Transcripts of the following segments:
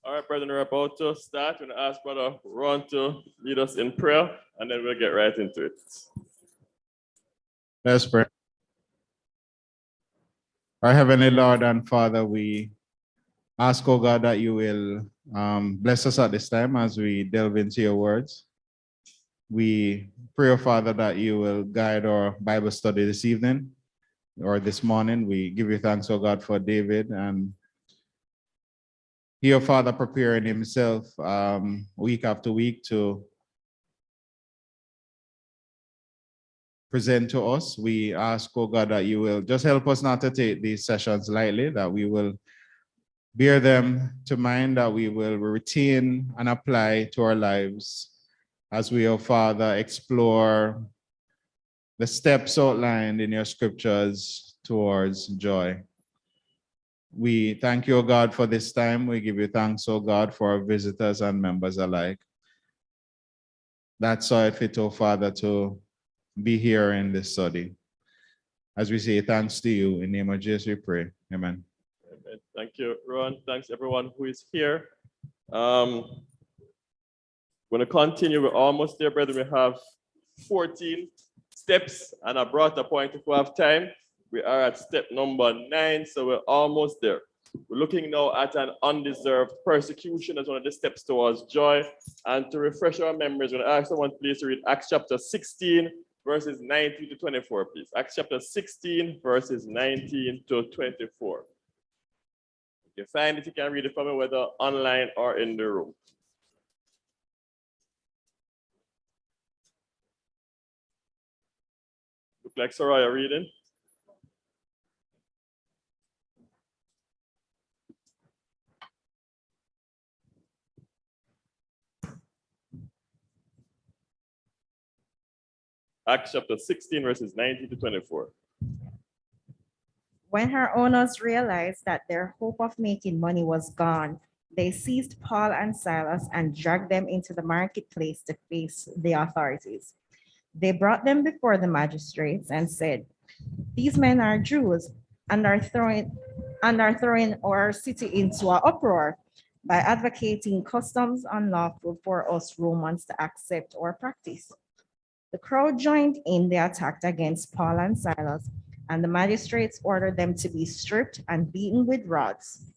All right, brethren, we're about to start. I'm going to ask Brother Ron to lead us in prayer, and then we'll get right into it. Let's pray. Our Heavenly Lord and Father, we ask, oh God, that you will bless us at this time as we delve into your words. We pray, oh Father, that you will guide our Bible study this evening or this morning. We give you thanks, oh God, for David and he, oh Father, preparing himself week after week to present to us. We ask, oh God, that you will just help us not to take these sessions lightly, that we will bear them to mind, that we will retain and apply to our lives as we, oh Father, explore the steps outlined in your scriptures towards joy. We thank you, O God, for this time. We give you thanks, O God, for our visitors and members alike. That's saw it fit, O Father, to be here in this study. As we say thanks to you, in the name of Jesus we pray. Amen. Amen. Thank you, Ron. Thanks everyone who is here. We're going to continue. We're almost there, brethren. We have 14 steps, and I brought a point if we have time. We are at step number 9, so we're almost there. We're looking now at an undeserved persecution as one of the steps towards joy. And to refresh our memories, I'm going to ask someone please to read Acts chapter 16, verses 19 to 24, please. Acts chapter 16, verses 19 to 24. If you find it, you can read it from me, whether online or in the room. Look like Soraya reading. Acts chapter 16, verses 19 to 24. When her owners realized that their hope of making money was gone, they seized Paul and Silas and dragged them into the marketplace to face the authorities. They brought them before the magistrates and said, "These men are Jews and are throwing our city into an uproar by advocating customs unlawful for us Romans to accept or practice." The crowd joined in the attack against Paul and Silas, and the magistrates ordered them to be stripped and beaten with rods.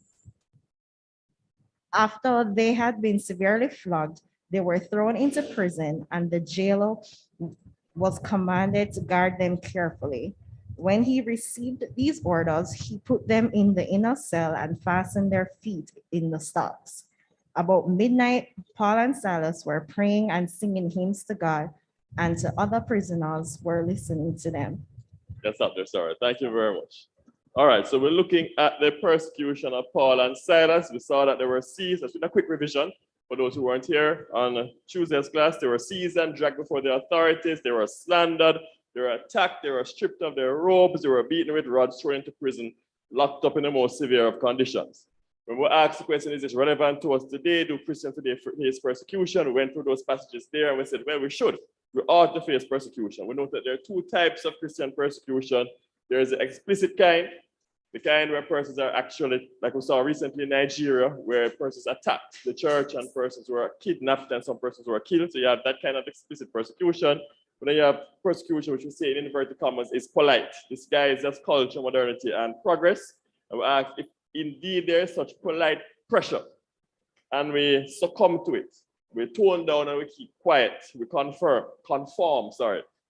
After they had been severely flogged, they were thrown into prison, and the jailer was commanded to guard them carefully. When he received these orders, he put them in the inner cell and fastened their feet in the stocks. About midnight, Paul and Silas were praying and singing hymns to God, and to other prisoners were listening to them. That's up there, sorry. Thank you very much. All right, so we're looking at the persecution of Paul and Silas. We saw that they were seized. Let's do a quick revision for those who weren't here on Tuesday's class. They were seized and dragged before the authorities. They were slandered. They were attacked. They were stripped of their robes. They were beaten with rods, thrown into prison, locked up in the most severe of conditions. When we asked the question, is this relevant to us today? Do Christians today face persecution? We went through those passages there and we said, well, we should. We ought to face persecution. We know that there are two types of Christian persecution. There is the explicit kind, the kind where persons are actually, like we saw recently in Nigeria, where persons attacked the church and persons were kidnapped and some persons were killed. So you have that kind of explicit persecution. But then you have persecution, which we say in inverted commas is polite. This guy is just culture, modernity, and progress. And we ask if indeed there is such polite pressure and we succumb to it. We tone down and we keep quiet. We conform.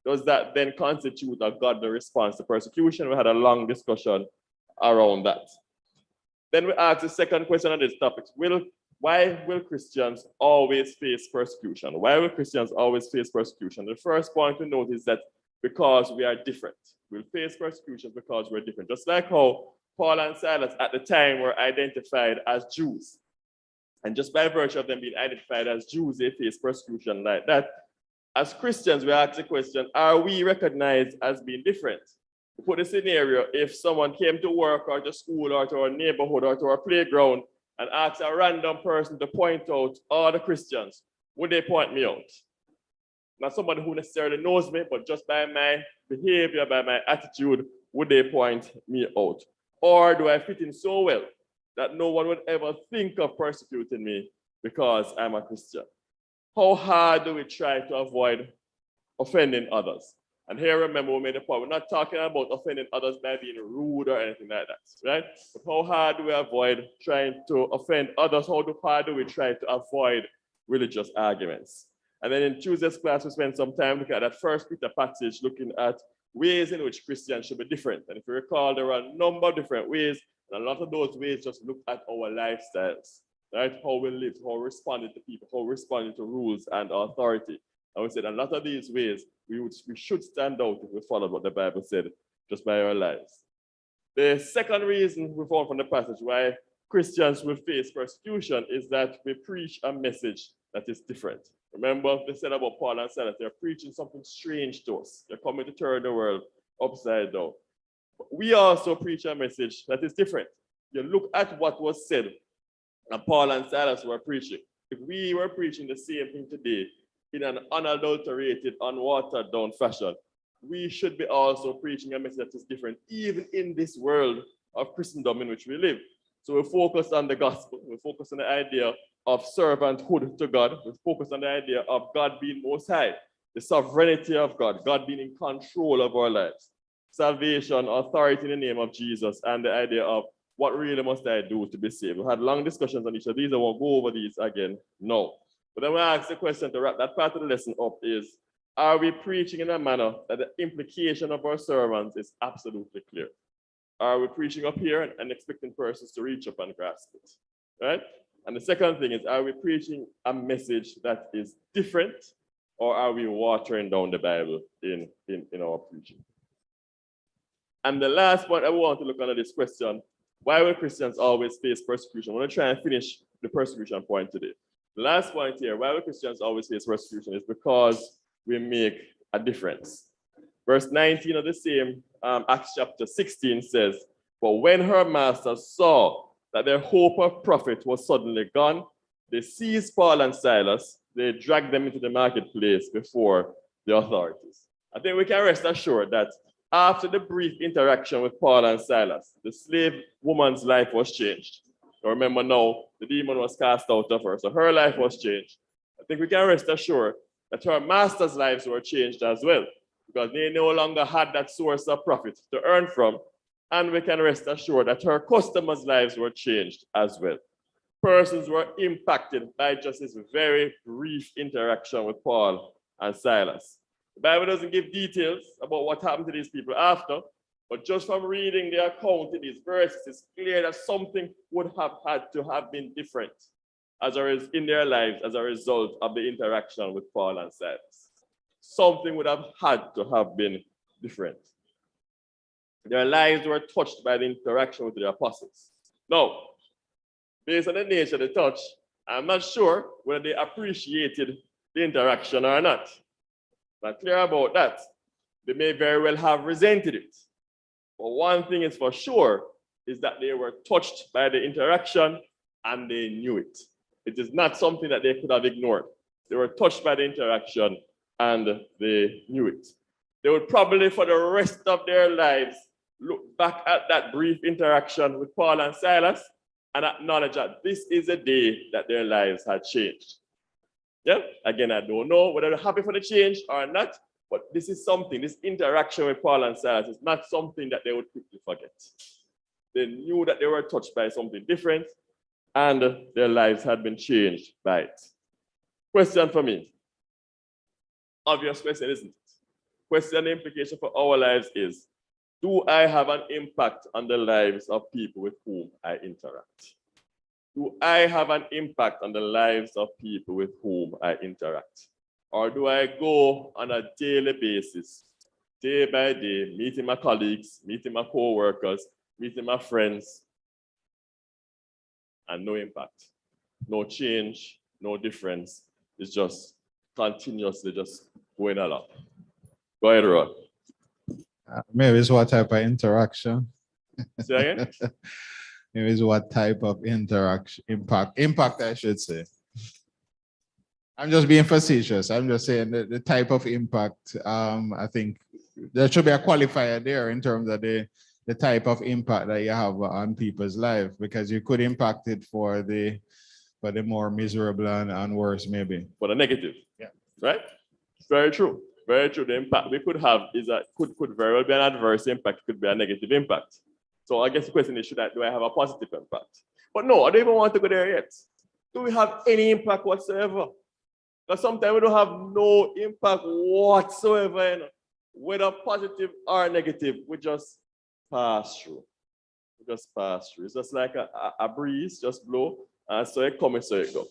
Does that then constitute a godly response to persecution? We had a long discussion around that. Then we asked the second question on this topic. Why will Christians always face persecution? Why will Christians always face persecution? The first point to note is that because we are different. We'll face persecution because we're different. Just like how Paul and Silas at the time were identified as Jews. And just by virtue of them being identified as Jews, they face persecution like that. As Christians, we ask the question, are we recognized as being different? We put a scenario, if someone came to work or to school or to our neighborhood or to our playground and asked a random person to point out all the Christians, would they point me out? Not somebody who necessarily knows me, but just by my behavior, by my attitude, would they point me out? Or do I fit in so well that no one would ever think of persecuting me because I'm a Christian. How hard do we try to avoid offending others? And here, remember, we made a point. We're not talking about offending others by being rude or anything like that, right? But how hard do we avoid trying to offend others? How hard do we try to avoid religious arguments? And then in Tuesday's class, we spent some time looking at that First Peter passage, looking at ways in which Christians should be different. And if you recall, there are a number of different ways, and a lot of those ways just look at our lifestyles, right? How we live, how we responded to people, how we responded to rules and authority. And we said a lot of these ways, we should stand out if we follow what the Bible said just by our lives. The second reason we found from the passage why Christians will face persecution is that we preach a message that is different. Remember, they said about Paul and Silas, they're preaching something strange to us. They're coming to turn the world upside down. But we also preach a message that is different. You look at what was said, and Paul and Silas were preaching. If we were preaching the same thing today in an unadulterated, unwatered down fashion, we should be also preaching a message that is different, even in this world of Christendom in which we live. So we focus on the gospel, we focus on the idea of servanthood to God, we focus on the idea of God being most high, the sovereignty of God, God being in control of our lives, salvation, authority in the name of Jesus, and the idea of what really must I do to be saved. We had long discussions on each of these. I won't go over these again now. But then we ask the question to wrap that part of the lesson up is, are we preaching in a manner that the implication of our sermons is absolutely clear? Are we preaching up here and expecting persons to reach up and grasp it, right? And the second thing is, are we preaching a message that is different, or are we watering down the Bible in our preaching? And the last point I want to look at this question, why will Christians always face persecution? I'm going to try and finish the persecution point today. The last point here, why will Christians always face persecution, is because we make a difference. Verse 19 of the same Acts chapter 16 says, "But when her masters saw that their hope of profit was suddenly gone, they seized Paul and Silas, they dragged them into the marketplace before the authorities." I think we can rest assured that after the brief interaction with Paul and Silas, the slave woman's life was changed. So remember now, the demon was cast out of her, so her life was changed. I think we can rest assured that her masters' lives were changed as well, because they no longer had that source of profit to earn from, and we can rest assured that her customers' lives were changed as well. Persons were impacted by just this very brief interaction with Paul and Silas. The Bible doesn't give details about what happened to these people after, but just from reading the account in these verses, it's clear that something would have had to have been different in their lives as a result of the interaction with Paul and Silas. Something would have had to have been different. Their lives were touched by the interaction with the apostles. Now, based on the nature of the touch, I'm not sure whether they appreciated the interaction or not. Not clear about that. They may very well have resented it. But one thing is for sure is that they were touched by the interaction and they knew it. It is not something that they could have ignored. They were touched by the interaction and they knew it. They would probably, for the rest of their lives, look back at that brief interaction with Paul and Silas and acknowledge that this is a day that their lives had changed. Yeah, again, I don't know whether they're happy for the change or not, but this is something, this interaction with Paul and Silas is not something that they would quickly forget. They knew that they were touched by something different and their lives had been changed by it. Question for me. Obvious question, isn't it? Question, the implication for our lives is, do I have an impact on the lives of people with whom I interact? Do I have an impact on the lives of people with whom I interact? Or do I go on a daily basis, day by day, meeting my colleagues, meeting my co-workers, meeting my friends, and no impact, no change, no difference? It's just continuously just going along. Go ahead, Rod. Maybe it's what type of interaction. Say again? Maybe it's what type of interaction, impact I should say. I'm just being facetious. I'm just saying the type of impact. I think there should be a qualifier there in terms of the the type of impact that you have on people's life, because you could impact it for the more miserable and worse, maybe. For the negative. Yeah. Right? Very true. Very true. The impact we could have is that could very well be an adverse impact, could be a negative impact. So I guess the question is, do I have a positive impact? But no, I don't even want to go there yet. Do we have any impact whatsoever? Because sometimes we don't have no impact whatsoever, you know? Whether positive or negative, we just pass through. We just pass through. It's just like a breeze, just blow, and so it comes, so it goes.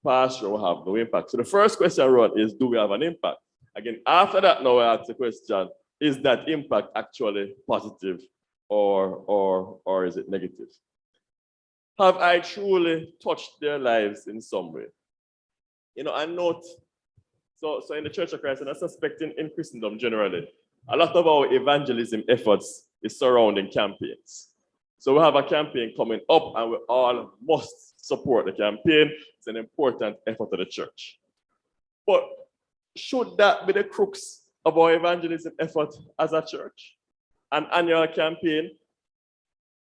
Pass through, we have no impact. So the first question I wrote is, do we have an impact? Again, after that, now I ask the question, is that impact actually positive or is it negative? Have I truly touched their lives in some way? You know, I note, so in the Church of Christ, and I suspect in Christendom generally, a lot of our evangelism efforts is surrounding campaigns. So we have a campaign coming up and we all must support the campaign. It's an important effort of the church. But should that be the crux of our evangelism effort as a church? An annual campaign,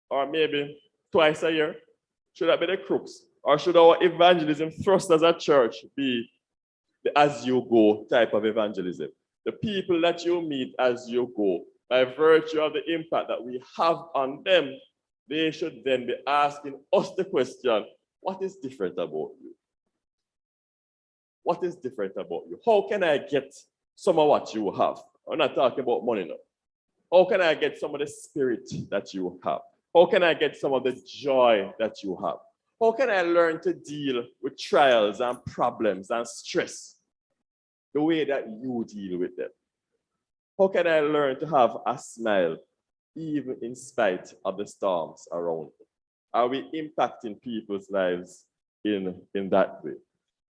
or maybe twice a year? Should that be the crux? Or should our evangelism thrust as a church be the as you go type of evangelism? The people that you meet as you go, by virtue of the impact that we have on them, they should then be asking us the question, what is different about you? What is different about you? How can I get some of what you have? I'm not talking about money now. How can I get some of the spirit that you have? How can I get some of the joy that you have? How can I learn to deal with trials and problems and stress the way that you deal with them? How can I learn to have a smile even in spite of the storms around me? Are we impacting people's lives in that way?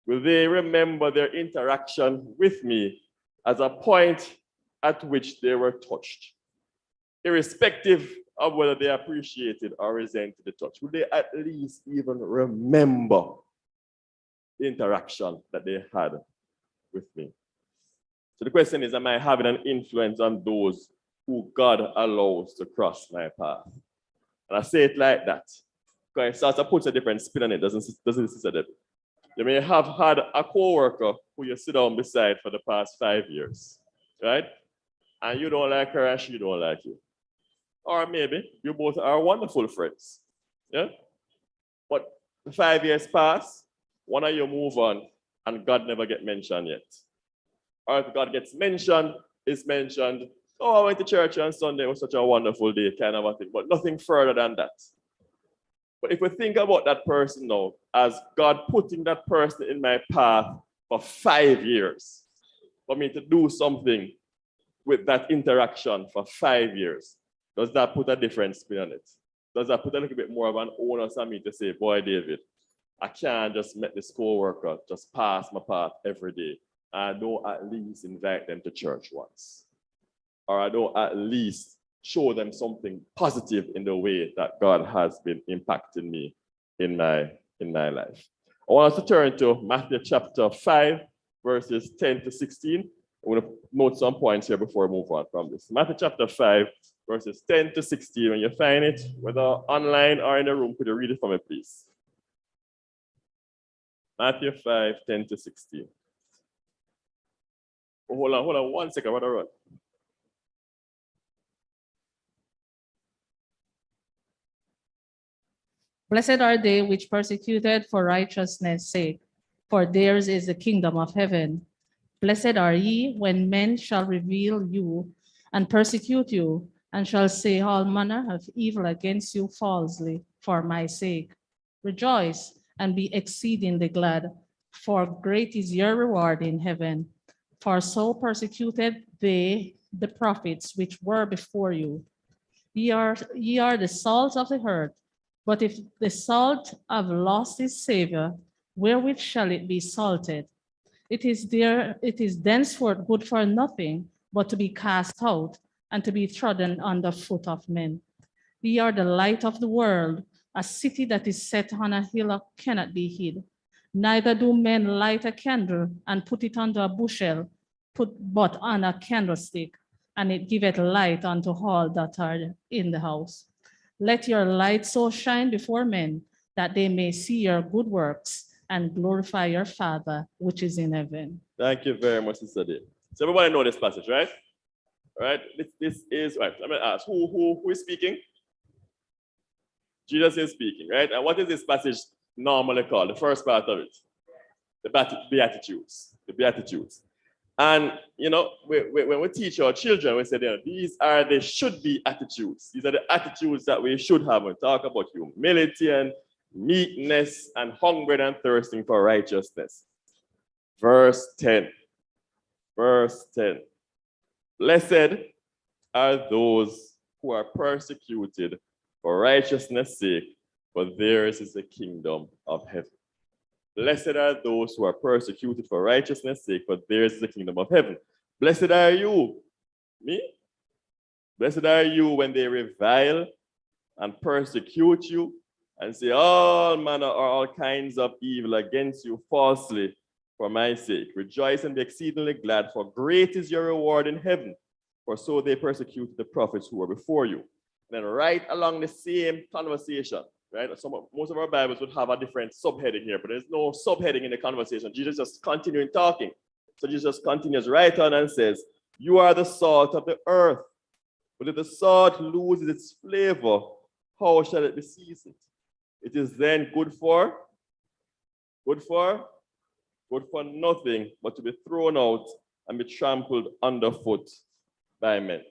Will they remember their interaction with me as a point at which they were touched, irrespective of whether they appreciated or resented the touch? Will they at least even remember the interaction that they had with me? So the question is, am I having an influence on those who God allows to cross my path? And I say it like that, because it starts to put a different spin on it, doesn't it, Sister Debbie? You may have had a co-worker who you sit down beside for the past 5 years, right? And you don't like her and she don't like you. Or maybe you both are wonderful friends, yeah? But 5 years pass, one of you move on, and God never get mentioned yet. Or if God gets mentioned, it's mentioned, oh, I went to church on Sunday, it was such a wonderful day, kind of a thing, but nothing further than that. But if we think about that person now, as God putting that person in my path for 5 years, for me to do something with that interaction for 5 years, does that put a different spin on it? Does that put a little bit more of an onus on me to say, boy, David, I can't just make this co-worker just pass my path every day. I don't at least invite them to church once. Or I don't at least show them something positive in the way that God has been impacting me in my life. I want us to turn to Matthew chapter 5, verses 10 to 16. I'm going to note some points here before we move on from this. Matthew chapter 5, verses 10 to 16. When you find it, whether online or in the room, could you read it for me, please? Matthew 5, 10 to 16. Oh, hold on 1 second, what I wrote. Blessed are they which persecuted for righteousness' sake, for theirs is the kingdom of heaven. Blessed are ye when men shall revile you and persecute you, and shall say all manner of evil against you falsely for my sake. Rejoice and be exceedingly glad, for great is your reward in heaven. For so persecuted they the prophets which were before you. Ye are the salt of the earth. But if the salt have lost its savor, wherewith shall it be salted? It is thenceforth good for nothing, but to be cast out, and to be trodden under foot of men. Ye are the light of the world. A city that is set on a hill cannot be hid. Neither do men light a candle and put it under a bushel, but on a candlestick, and it giveth light unto all that are in the house. Let your light so shine before men that they may see your good works and glorify your Father which is in heaven. Thank you very much, Sister Dave. So everybody know this passage, right? Right? This is right. I'm gonna ask who is speaking? Jesus is speaking, right? And what is this passage normally called? The first part of it, the Beatitudes. The Beatitudes. And you know, when we teach our children, we say, these are the should-be attitudes. These are the attitudes that we should have. We talk about humility and meekness and hunger and thirsting for righteousness. Verse 10. Verse 10. Blessed are those who are persecuted for righteousness' sake, for theirs is the kingdom of heaven. Blessed are those who are persecuted for righteousness' sake, for theirs is the kingdom of heaven. Blessed are you, me? Blessed are you when they revile and persecute you and say all manner or all kinds of evil against you falsely for my sake. Rejoice and be exceedingly glad, for great is your reward in heaven. For so they persecuted the prophets who were before you. And then right along the same conversation, right? Most of our Bibles would have a different subheading here, but there's no subheading in the conversation. Jesus just continuing talking. So Jesus continues right on and says, you are the salt of the earth. But if the salt loses its flavor, how shall it be seasoned? It is then good for nothing but to be thrown out and be trampled underfoot by men.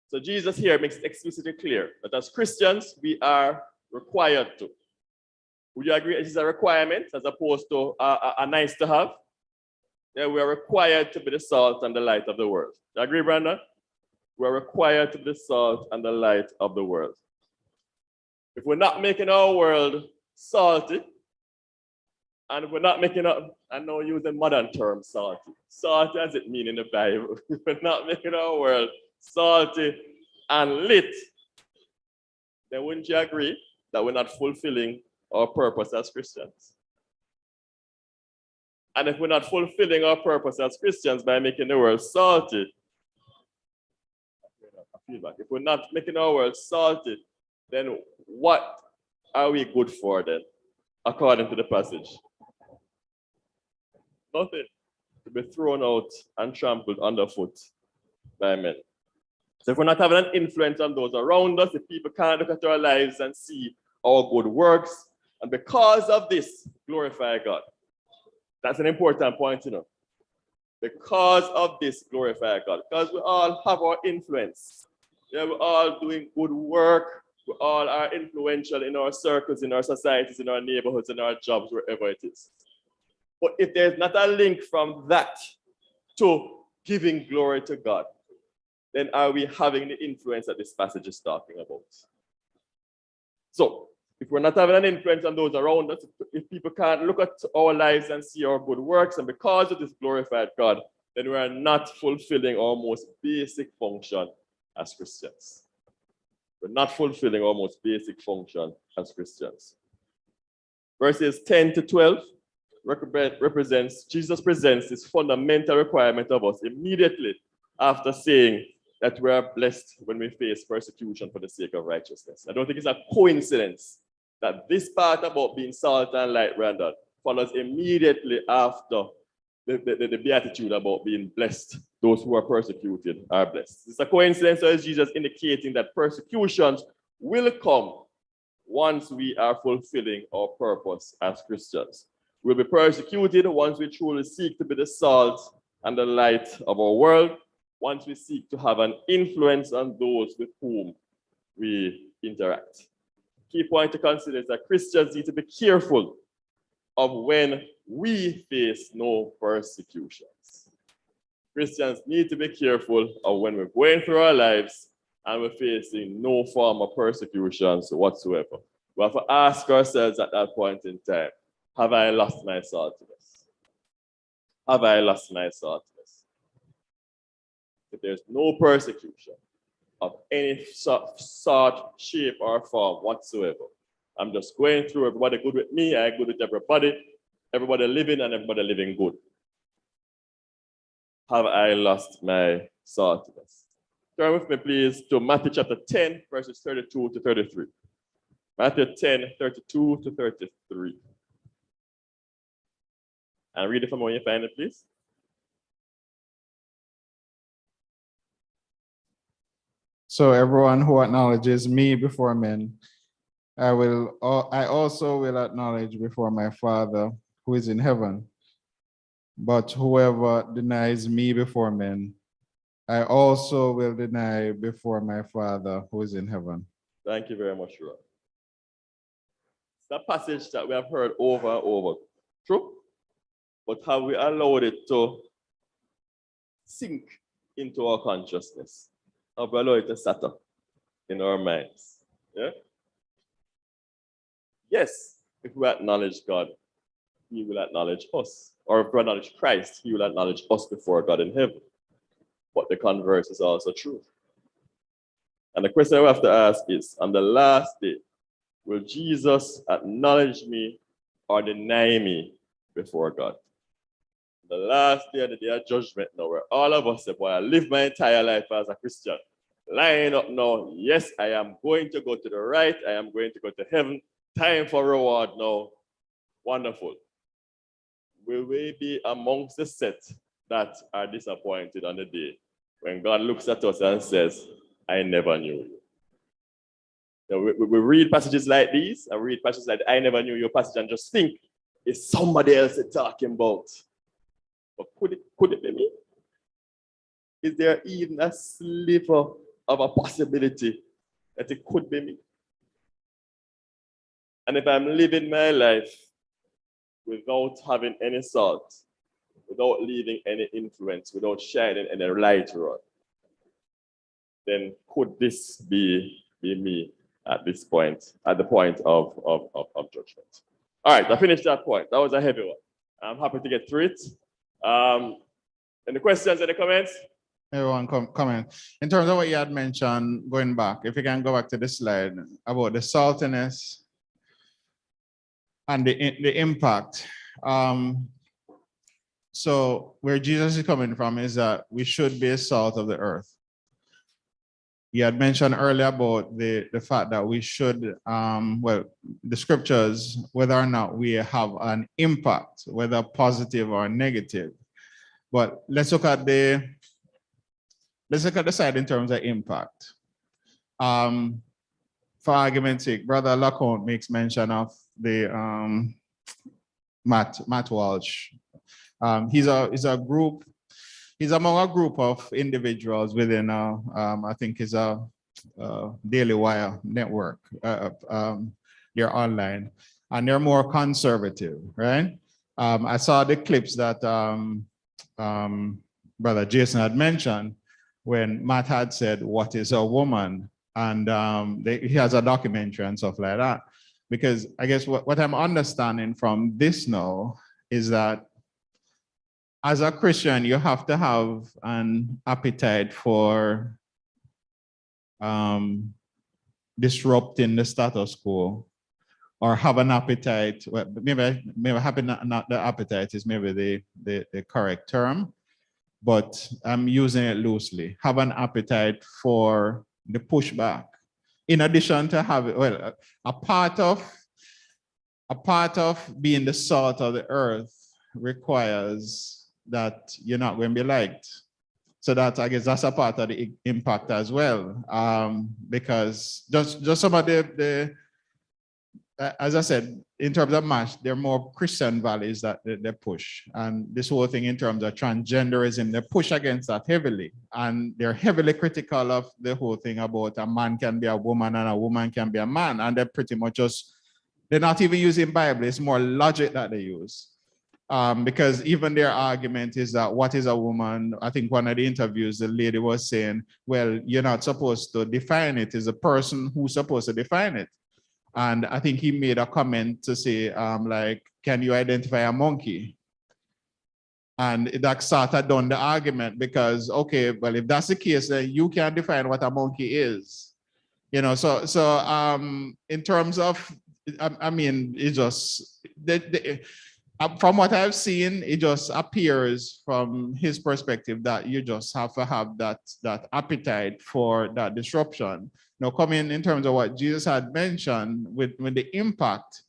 So Jesus here makes it explicitly clear that as Christians, we are required to. Would you agree it is a requirement as opposed to a nice to have? Yeah, we are required to be the salt and the light of the world. Do you agree, Brandon? We are required to be the salt and the light of the world. If we're not making our world salty, and if we're not making up, I know using modern terms, salty. Salty as it mean in the Bible. If we're not making our world salty and lit, then wouldn't you agree that we're not fulfilling our purpose as Christians? And if we're not fulfilling our purpose as Christians by making the world salty, if we're not making our world salty, then what are we good for then, according to the passage? Nothing. To be thrown out and trampled underfoot by men. So if we're not having an influence on those around us, if people can't look at our lives and see our good works, and because of this, glorify God. That's an important point, you know. Because of this, glorify God. Because we all have our influence. Yeah, we're all doing good work. We all are influential in our circles, in our societies, in our neighborhoods, in our jobs, wherever it is. But if there's not a link from that to giving glory to God, then are we having the influence that this passage is talking about? So, if we're not having an influence on those around us, if people can't look at our lives and see our good works, and because of this glorified God, then we are not fulfilling our most basic function as Christians. We're not fulfilling our most basic function as Christians. Verses 10 to 12 represents, Jesus presents this fundamental requirement of us immediately after saying that we are blessed when we face persecution for the sake of righteousness. I don't think it's a coincidence that this part about being salt and light, Brandon, follows immediately after the beatitude about being blessed. Those who are persecuted are blessed. It's a coincidence, or is Jesus indicating that persecutions will come once we are fulfilling our purpose as Christians. We'll be persecuted once we truly seek to be the salt and the light of our world, once we seek to have an influence on those with whom we interact. Key point to consider is that Christians need to be careful of when we face no persecutions. Christians need to be careful of when we're going through our lives and we're facing no form of persecutions whatsoever. We have to ask ourselves at that point in time, have I lost my saltiness? Have I lost my saltiness? If there's no persecution of any sort, shape, or form whatsoever, I'm just going through, everybody good with me, I good with everybody living and everybody living good. Have I lost my saltiness. Turn with me, please, to Matthew chapter 10, verses 32 to 33. Matthew 10, 32 to 33. And read it from when you find it, please. So everyone who acknowledges me before men, I also will acknowledge before my Father who is in heaven. But whoever denies me before men, I also will deny before my Father who is in heaven. Thank you very much, Ron. It's a passage that we have heard over and over. True? But have we allowed it to sink into our consciousness? Have we allowed it to settle in our minds? Yeah? Yes, if we acknowledge God, He will acknowledge us. Or if we acknowledge Christ, He will acknowledge us before God in heaven. But the converse is also true. And the question we have to ask is, on the last day, will Jesus acknowledge me or deny me before God? The last day of the day of judgment now, where all of us say, boy, I live my entire life as a Christian. Line up now, yes, I am going to go to the right, I am going to go to heaven. Time for reward now. Wonderful. Will we be amongst the set that are disappointed on the day when God looks at us and says, I never knew you? So we read passages like these, and read passages like I never knew you passage and just think, it's somebody else they're talking about. But could it be me? Is there even a sliver of a possibility that it could be me? And if I'm living my life without having any salt, without leaving any influence, without shining any light around, then could this be me at this point, at the point of judgment? All right, I finished that point. That was a heavy one. I'm happy to get through it. Any questions, any comments? Everyone comment. In terms of what you had mentioned, going back, if you can go back to the slide about the saltiness and the impact. So where Jesus is coming from is that we should be a salt of the earth. You had mentioned earlier about the fact that we should, the scriptures, whether or not we have an impact, whether positive or negative. But let's look at the side in terms of impact. For argument's sake, Brother Lacombe makes mention of the Matt Walsh. He's among a group of individuals within I think is a Daily Wire network. They're online and they're more conservative, right? I saw the clips that Brother Jason had mentioned when Matt had said, "What is a woman?" And he has a documentary and stuff like that. Because I guess what I'm understanding from this now is that as a Christian, you have to have an appetite for disrupting the status quo, or have an appetite. Well, maybe not the appetite is maybe the correct term, but I'm using it loosely. Have an appetite for the pushback. In addition to having, well, a part of being the salt of the earth requires that you're not going to be liked. So that, I guess, that's a part of the impact as well. Because just some of the as I said, in terms of MASH, they're more Christian values that they push. And this whole thing in terms of transgenderism, they push against that heavily. And they're heavily critical of the whole thing about a man can be a woman and a woman can be a man. And they're pretty much just, they're not even using Bible, it's more logic that they use. Because even their argument is that what is a woman? I think one of the interviews, the lady was saying, well, you're not supposed to define it, it's a person who's supposed to define it. And I think he made a comment to say, like, can you identify a monkey? And that sort of done the argument because, okay, well, if that's the case, then you can define what a monkey is. You know, so in terms of, I mean, it's just, from what I've seen, it just appears from his perspective that you just have to have that appetite for that disruption. Now, coming in terms of what Jesus had mentioned with the impact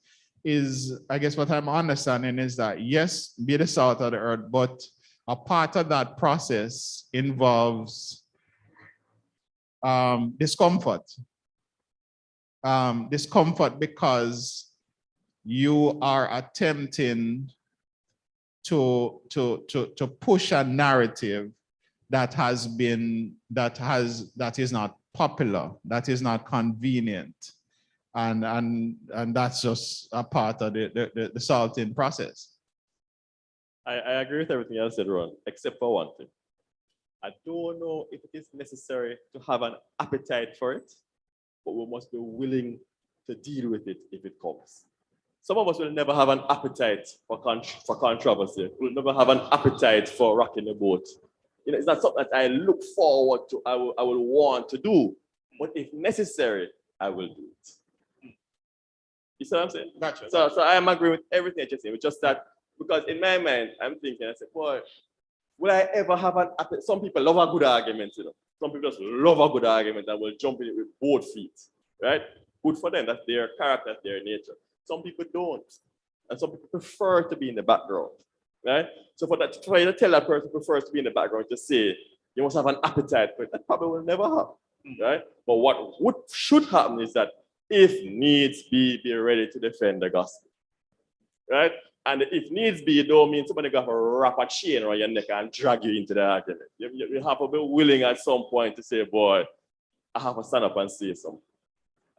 is, I guess what I'm understanding is that, yes, be the salt of the earth, but a part of that process involves discomfort. Discomfort because you are attempting to push a narrative that is not popular, that is not convenient, and that's just a part of the salting process. I agree with everything else said, Ron, except for one thing. I don't know if it is necessary to have an appetite for it, but we must be willing to deal with it if it comes. Some of us will never have an appetite for controversy. We'll never have an appetite for rocking the boat. You know, it's not something that I look forward to, I will want to do. But if necessary, I will do it. You see what I'm saying? Gotcha. So I am agreeing with everything that you're saying. It's just that, because in my mind, I'm thinking, I said, boy, will I ever have an appetite? Some people love a good argument, you know. Some people just love a good argument and will jump in it with both feet, right? Good for them, that's their character, that's their nature. Some people don't. And some people prefer to be in the background, right? So for you to tell that person who prefers to be in the background to say, you must have an appetite for it, that probably will never happen, right? But what should happen is that if needs be ready to defend the gospel, right? And if needs be, it don't mean somebody got to wrap a chain around your neck and drag you into the argument. You have to be willing at some point to say, boy, I have to stand up and say something.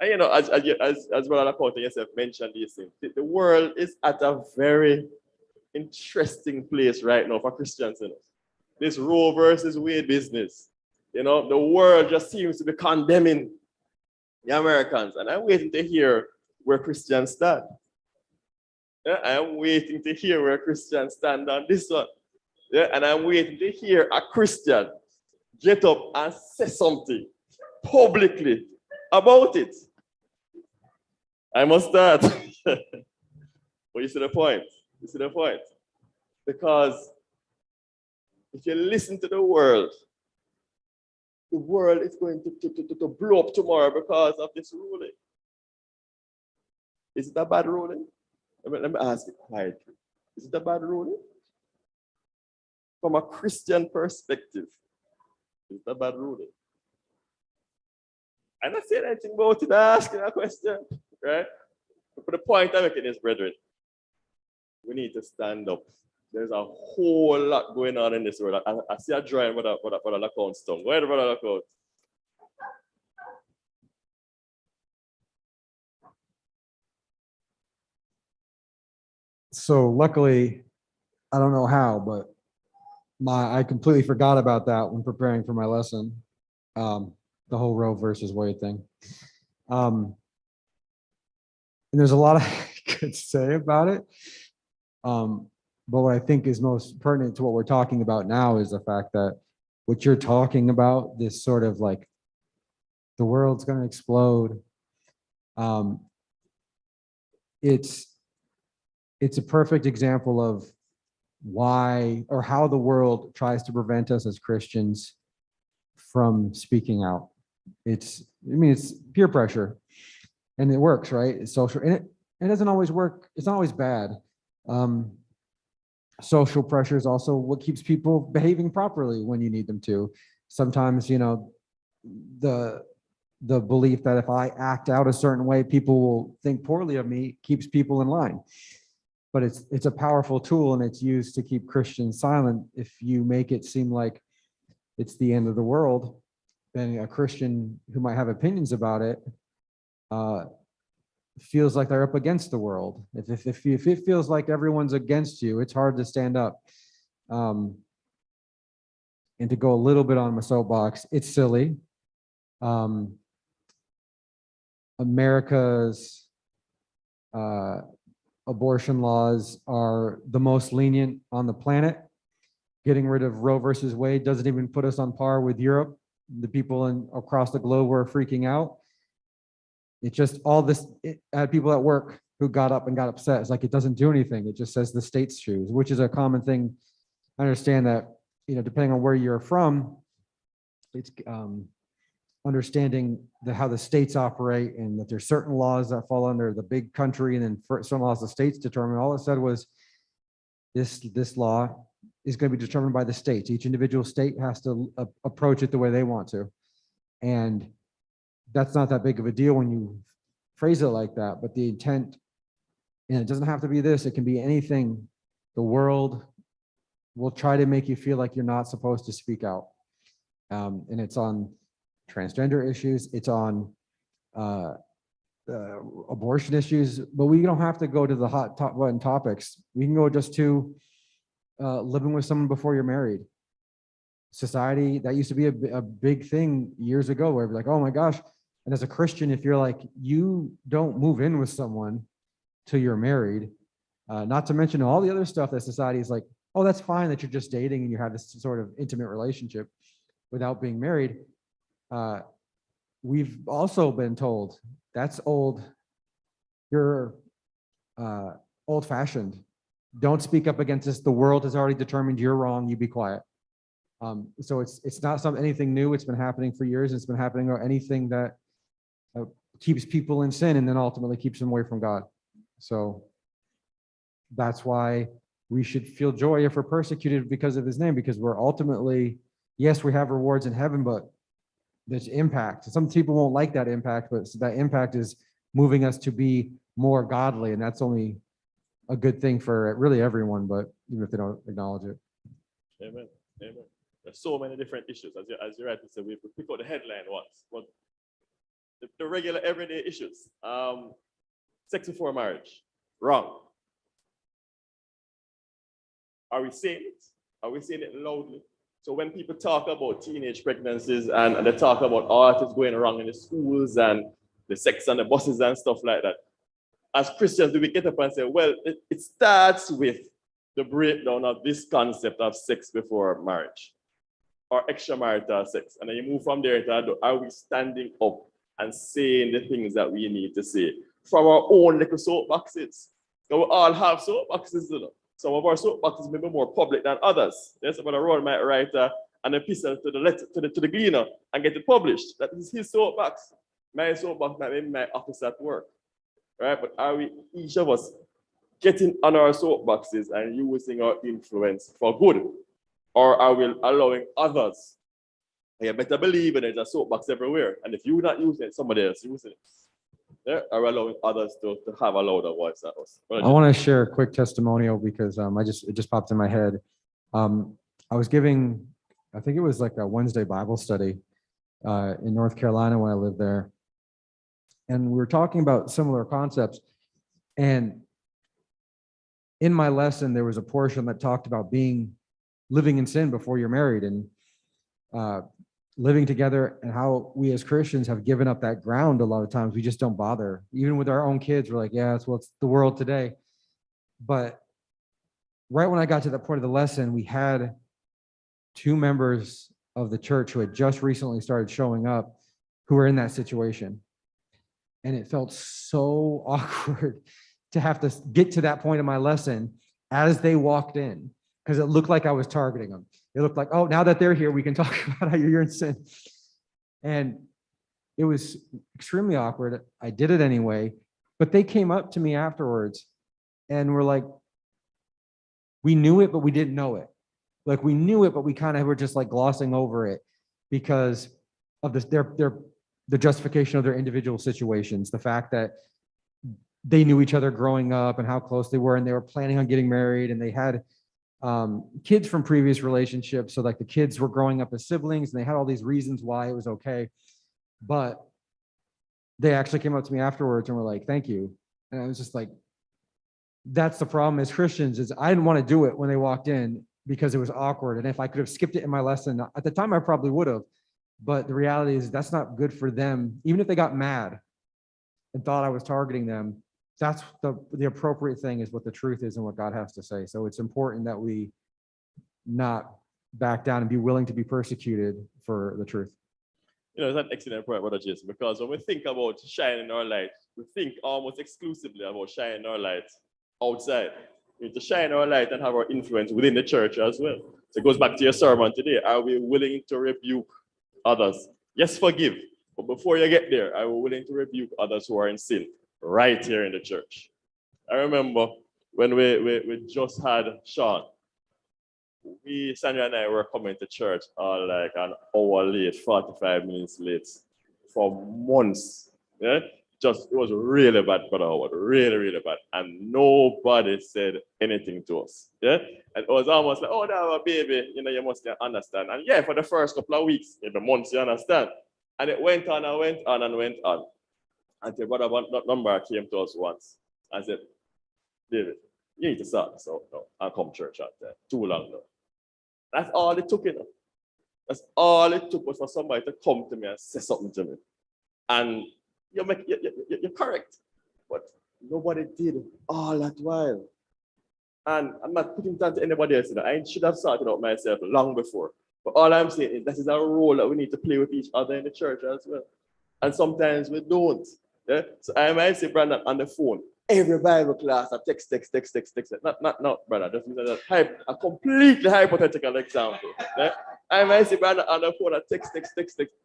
And you know, as Brother Porter yourself mentioned these things, the world is at a very interesting place right now for Christians. You know? This Roe versus Wade business. You know, the world just seems to be condemning the Americans. And I'm waiting to hear where Christians stand. Yeah, I'm waiting to hear where Christians stand on this one. Yeah, and I'm waiting to hear a Christian get up and say something publicly about it. I must start. But you see the point. You see the point. Because if you listen to the world is going to blow up tomorrow because of this ruling. Is it a bad ruling? Let me ask it quietly. Is it a bad ruling? From a Christian perspective, is it a bad ruling? I'm not saying anything about it, asking a question, right? But the point I'm making is, brethren, we need to stand up. There's a whole lot going on in this world. I see a drawing with a Lacone's tongue. Go ahead, Brother Lacone. So luckily, I don't know how, but I completely forgot about that when preparing for my lesson. The whole Roe versus Wade thing. And there's a lot I could say about it. But what I think is most pertinent to what we're talking about now is the fact that what you're talking about, this sort of like the world's going to explode. It's a perfect example of why or how the world tries to prevent us as Christians from speaking out. It's peer pressure, and it works, right? It's social, and it doesn't always work. It's not always bad. Social pressure is also what keeps people behaving properly when you need them to. Sometimes, you know, the belief that if I act out a certain way, people will think poorly of me keeps people in line. But it's a powerful tool, and it's used to keep Christians silent. If you make it seem like it's the end of the world, then a Christian who might have opinions about it feels like they're up against the world. If it feels like everyone's against you, it's hard to stand up. And to go a little bit on my soapbox, it's silly. America's abortion laws are the most lenient on the planet. Getting rid of Roe versus Wade doesn't even put us on par with Europe. The people across the globe were freaking out. It's just all this. I had people at work who got up and got upset. It's like, it doesn't do anything. It just says the states choose, which is a common thing. I understand that, depending on where you're from, it's understanding how the states operate, and that there's certain laws that fall under the big country, and then certain laws the states determine. All it said was this law is going to be determined by the states. Each individual state has to approach it the way they want to. And that's not that big of a deal when you phrase it like that, but the intent, and it doesn't have to be this, it can be anything. The world will try to make you feel like you're not supposed to speak out. And it's on transgender issues, it's on abortion issues, but we don't have to go to the hot button topics. We can go just to living with someone before you're married. Society, that used to be a big thing years ago, where we're like, oh my gosh. And as a Christian, if you're like, you don't move in with someone till you're married, not to mention all the other stuff that society is like, oh, that's fine that you're just dating and you have this sort of intimate relationship without being married. We've also been told that's old. You're old-fashioned. Don't speak up against this. The world has already determined you're wrong. You be quiet. So it's not anything new. It's been happening for years. It's been happening, or anything that keeps people in sin and then ultimately keeps them away from God. So that's why we should feel joy if we're persecuted because of his name, because we're ultimately, yes, we have rewards in heaven, but there's impact. Some people won't like that impact, but that impact is moving us to be more godly, and that's only a good thing for really everyone, but even if they don't acknowledge it. Amen. Amen. There's so many different issues, as you rightly said. We pick out the headline once, but the regular everyday issues. Sex before marriage, wrong. Are we saying it? Are we saying it loudly? So when people talk about teenage pregnancies and they talk about all that is going wrong in the schools and the sex on the buses and stuff like that, as Christians, do we get up and say, well, it starts with the breakdown of this concept of sex before marriage or extramarital sex? And then you move from there to, are we standing up and saying the things that we need to say from our own little soapboxes? So we all have soapboxes, you know. Some of our soapboxes may be more public than others. There's about a road might write an epistle to the letter to the gleaner and get it published. That is his soapbox. My soapbox might be my office at work. Right? But are we, each of us, getting on our soapboxes and using our influence for good? Or are we allowing others? You better believe there's a soapbox everywhere. And if you're not using it, somebody else using it. Yeah? Are we allowing others to have a louder voice than us? I want to share a quick testimonial because it just popped in my head. I was giving, I think it was like a Wednesday Bible study in North Carolina when I lived there. And we were talking about similar concepts. And in my lesson, there was a portion that talked about living in sin before you're married, and living together, and how we as Christians have given up that ground a lot of times. We just don't bother. Even with our own kids, we're like, yeah, it's the world today. But right when I got to that point of the lesson, we had two members of the church who had just recently started showing up who were in that situation. And it felt so awkward to have to get to that point of my lesson as they walked in, because it looked like I was targeting them. It looked like, oh, now that they're here, we can talk about how you're in sin. And it was extremely awkward. I did it anyway, but they came up to me afterwards and were like, we knew it, but we didn't know it. Like, we knew it, but we kind of were just like glossing over it because of this, the justification of their individual situations, the fact that they knew each other growing up and how close they were, and they were planning on getting married, and they had kids from previous relationships. So like the kids were growing up as siblings, and they had all these reasons why it was okay. But they actually came up to me afterwards and were like, thank you. And I was just like, that's the problem as Christians, is I didn't want to do it when they walked in because it was awkward. And if I could have skipped it in my lesson at the time, I probably would have. But the reality is that's not good for them. Even if they got mad and thought I was targeting them, that's the appropriate thing is what the truth is and what God has to say. So it's important that we not back down and be willing to be persecuted for the truth. You know, it's an excellent point, Brother Jason, because when we think about shining our light we think almost exclusively about shining our light outside. We need to shine our light and have our influence within the church as well. So it goes back to your sermon today. Are we willing to rebuke others? Yes, forgive. But before you get there, are we willing to rebuke others who are in sin right here in the church? I remember when we just had Sean, Sandra and I were coming to church like an hour late, 45 minutes late for months. Yeah? It was really bad, Brother Howard, really, really bad. And nobody said anything to us. Yeah? And it was almost like, oh, that was a baby, you must understand. And yeah, for the first couple of weeks, maybe months, you understand. And it went on and went on and went on. Until Brother Number came to us once and said, David, you need to start this out now and come church out there. Too long now. That's all it took, That's all it took was for somebody to come to me and say something to me. And you're correct. But nobody did all that while. And I'm not putting that to anybody else. I should have started out myself long before. But all I'm saying is that is a role that we need to play with each other in the church as well. And sometimes we don't. Yeah? So I might say, Brandon, on the phone, every Bible class, I text. Not, brother. Just a completely hypothetical example. Yeah? I might say, Brandon, on the phone, I text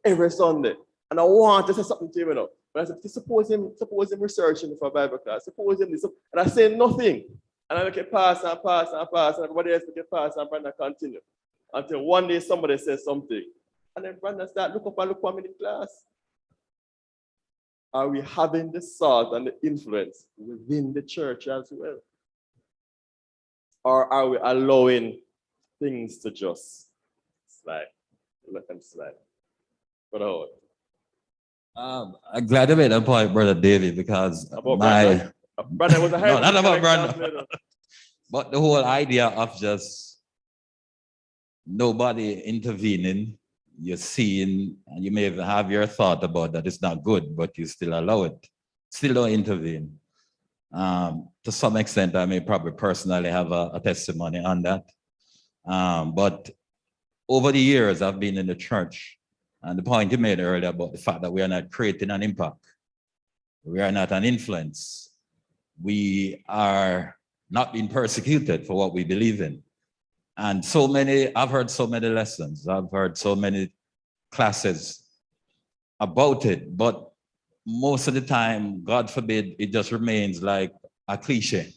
every Sunday. And I want to say something to him, But I said, suppose him researching for a Bible class. Suppose him this. And I say nothing. And I make it pass. And everybody else make it pass, and Brandon continue. Until one day somebody says something. And then Brandon start look for me in class. Are we having the salt and the influence within the church as well? Or are we allowing things to just slide? Let them slide. But I'm glad you made that point, Brother David, because Brandon was a no, not about Brandon. But the whole idea of just nobody intervening, you're seeing, and you may even have your thought about that it's not good, but you still allow it. Still don't intervene. To some extent, I may probably personally have a testimony on that. But over the years, I've been in the church, and the point you made earlier about the fact that we are not creating an impact. We are not an influence. We are not being persecuted for what we believe in. And I've heard so many lessons. I've heard so many classes about it, but most of the time, God forbid, it just remains like a cliche.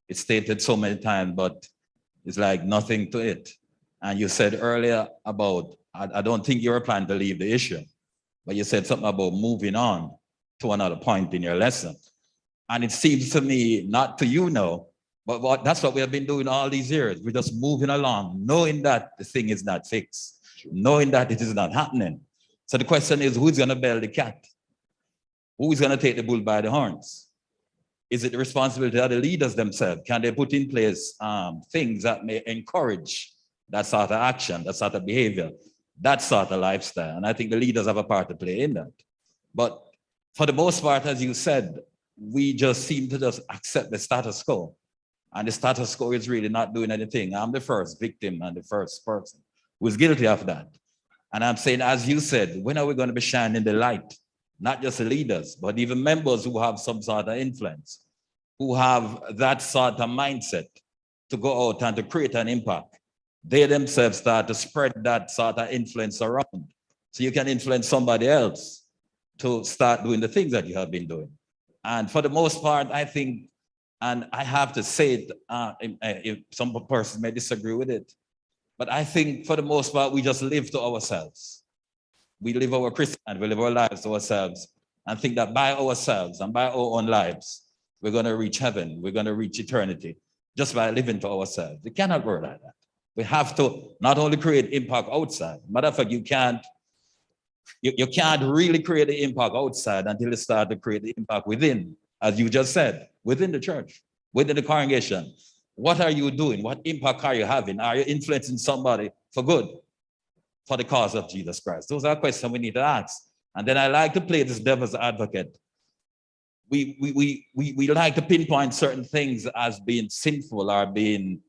It's stated so many times, but it's like nothing to it. And you said earlier about, I don't think you were planning to leave the issue, but you said something about moving on to another point in your lesson. And it seems to me, not to you now, but that's what we have been doing all these years. We're just moving along, knowing that the thing is not fixed, knowing that it is not happening. So the question is, who's going to bail the cat? Who is going to take the bull by the horns? Is it the responsibility of the leaders themselves? Can they put in place things that may encourage that sort of action, that sort of behavior, that sort of lifestyle? And I think the leaders have a part to play in that. But for the most part, as you said, we just seem to just accept the status quo. And the status quo is really not doing anything. I'm the first victim and the first person who is guilty of that. And I'm saying, as you said, when are we going to be shining the light? Not just the leaders, but even members who have some sort of influence, who have that sort of mindset to go out and to create an impact. They themselves start to spread that sort of influence around. So you can influence somebody else to start doing the things that you have been doing. And for the most part, I think, and I have to say it, some person may disagree with it, but I think for the most part, we just live to ourselves. We live our Christian, we live our lives to ourselves and think that by ourselves and by our own lives, we're going to reach heaven, we're going to reach eternity just by living to ourselves. It cannot work like that. We have to not only create impact outside. Matter of fact, you can't really create the impact outside until you start to create the impact within, as you just said, within the church, within the congregation. What are you doing? What impact are you having? Are you influencing somebody for good, for the cause of Jesus Christ? Those are questions we need to ask. And then I like to play this devil's advocate. We like to pinpoint certain things as being sinful or being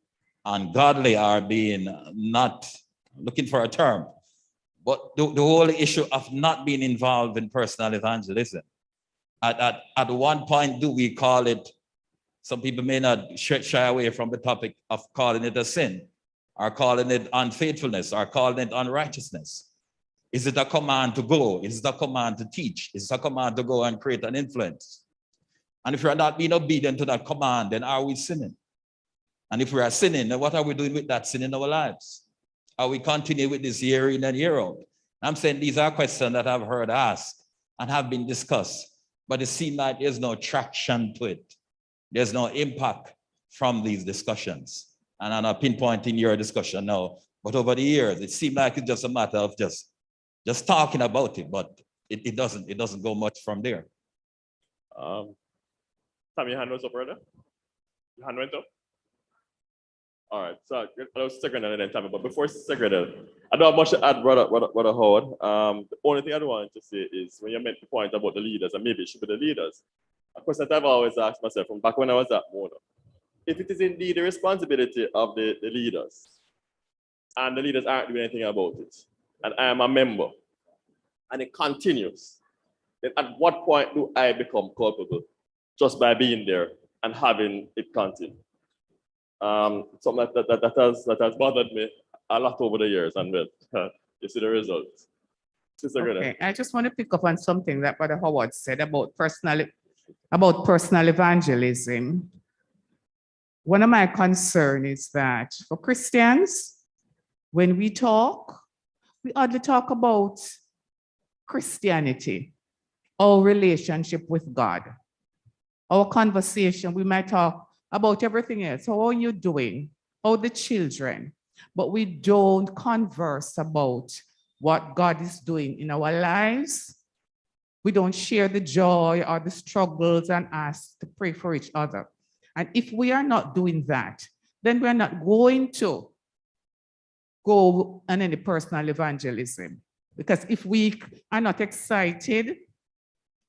ungodly or being not looking for a term. But the whole issue of not being involved in personal evangelism. At one point, do we call it, some people may not shy away from the topic of calling it a sin, or calling it unfaithfulness, or calling it unrighteousness. Is it a command to go? Is it a command to teach? Is it a command to go and create an influence? And if we're not being obedient to that command, then are we sinning? And if we are sinning, then what are we doing with that sin in our lives? Are we continuing with this year in and year out? I'm saying these are questions that I've heard asked and have been discussed, but it seems like there's no traction to it. There's no impact from these discussions. And I'm not pinpointing your discussion now, but over the years, it seemed like it's just a matter of just talking about it, but it doesn't go much from there. Tom, your hand was up, brother? Your hand went up? All right, so I was second and then Tommy, but before second, I don't have much to add, brother Howard. The only thing I wanted to say is when you made the point about the leaders, and maybe it should be the leaders, a question that I've always asked myself from back when I was at Mona, if it is indeed the responsibility of the leaders, and the leaders aren't doing anything about it, and I am a member, and it continues, then at what point do I become culpable just by being there and having it continue? Something that has bothered me a lot over the years, and you see the results. Sister Greta. Okay, I just want to pick up on something that Brother Howard said about personal evangelism. One of my concerns is that for Christians, when we talk, we hardly talk about Christianity, our relationship with God. Our conversation, we might talk about everything else. How are you doing? How are the children? But we don't converse about what God is doing in our lives. We don't share the joy or the struggles and ask to pray for each other. And if we are not doing that, then we're not going to go on any personal evangelism. Because if we are not excited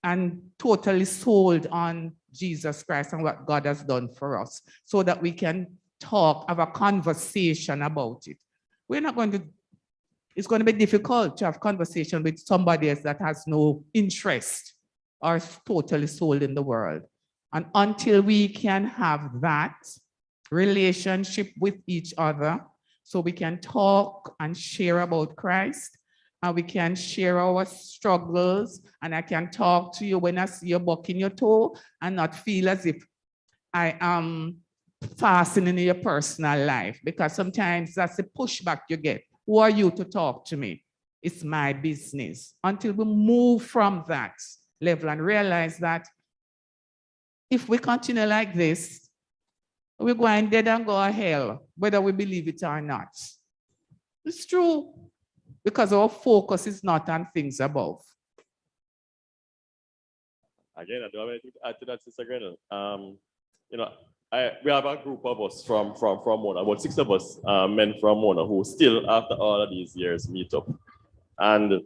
and totally sold on Jesus Christ and what God has done for us, so that we can talk, have a conversation about it, we're not going to, it's going to be difficult to have conversation with somebody else that has no interest or is totally sold in the world. And until we can have that relationship with each other, so we can talk and share about Christ, and we can share our struggles, and I can talk to you when I see you bucking your toe and not feel as if I am fasting in your personal life, because sometimes that's the pushback you get. Who are you to talk to me? It's my business. Until we move from that level and realize that if we continue like this, we're going dead and go to hell, whether we believe it or not. It's true, because our focus is not on things above. Again, I don't have anything to add to that, Sister Greta. We have a group of us from Mona, about 6 of us, men from Mona, who still, after all of these years, meet up. And,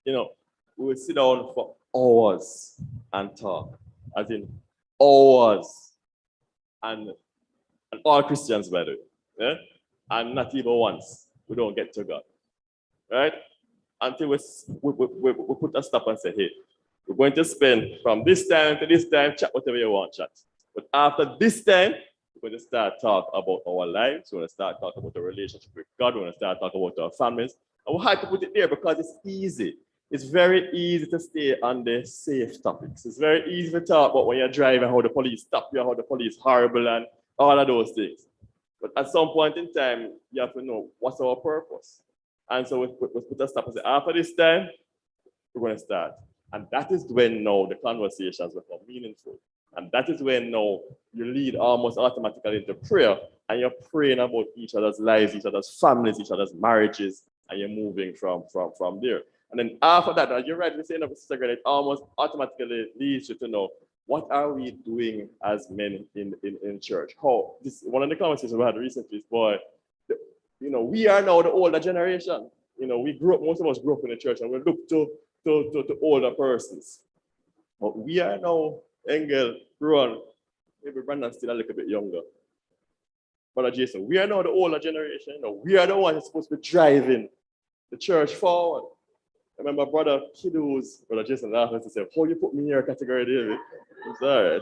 we will sit down for hours and talk, as in hours. And all Christians, by the way, yeah? And not even once, we don't get to God, right? Until we put a stop and say, hey, we're going to spend from this time to this time, chat whatever you want, chat. But after this time, we're going to start talk about our lives. We're going to start talking about the relationship with God. We're going to start talking about our families. And we had to put it there because it's easy. It's very easy to stay on the safe topics. It's very easy to talk about when you're driving, how the police stop you, how the police horrible, and all of those things. But at some point in time, you have to know what's our purpose. And so we put a stop and say, after this time, we're going to start. And that is when now the conversations become meaningful. And that is when now you lead almost automatically into prayer, and you're praying about each other's lives, each other's families, each other's marriages, and you're moving from there. And then after that, as you're rightly saying, it almost automatically leads you to know, what are we doing as men in church? How this one of the conversations we had recently is, boy, we are now the older generation. Most of us grew up in the church, and we look to older persons. But we are now, Engel, Ron, maybe Brandon's still a little bit younger. Brother Jason, we are now the older generation. We are the ones supposed to be driving the church forward. I remember Brother Kiddo's, Brother Jason laughed and said, "How you put me in your category, David?" It's all right.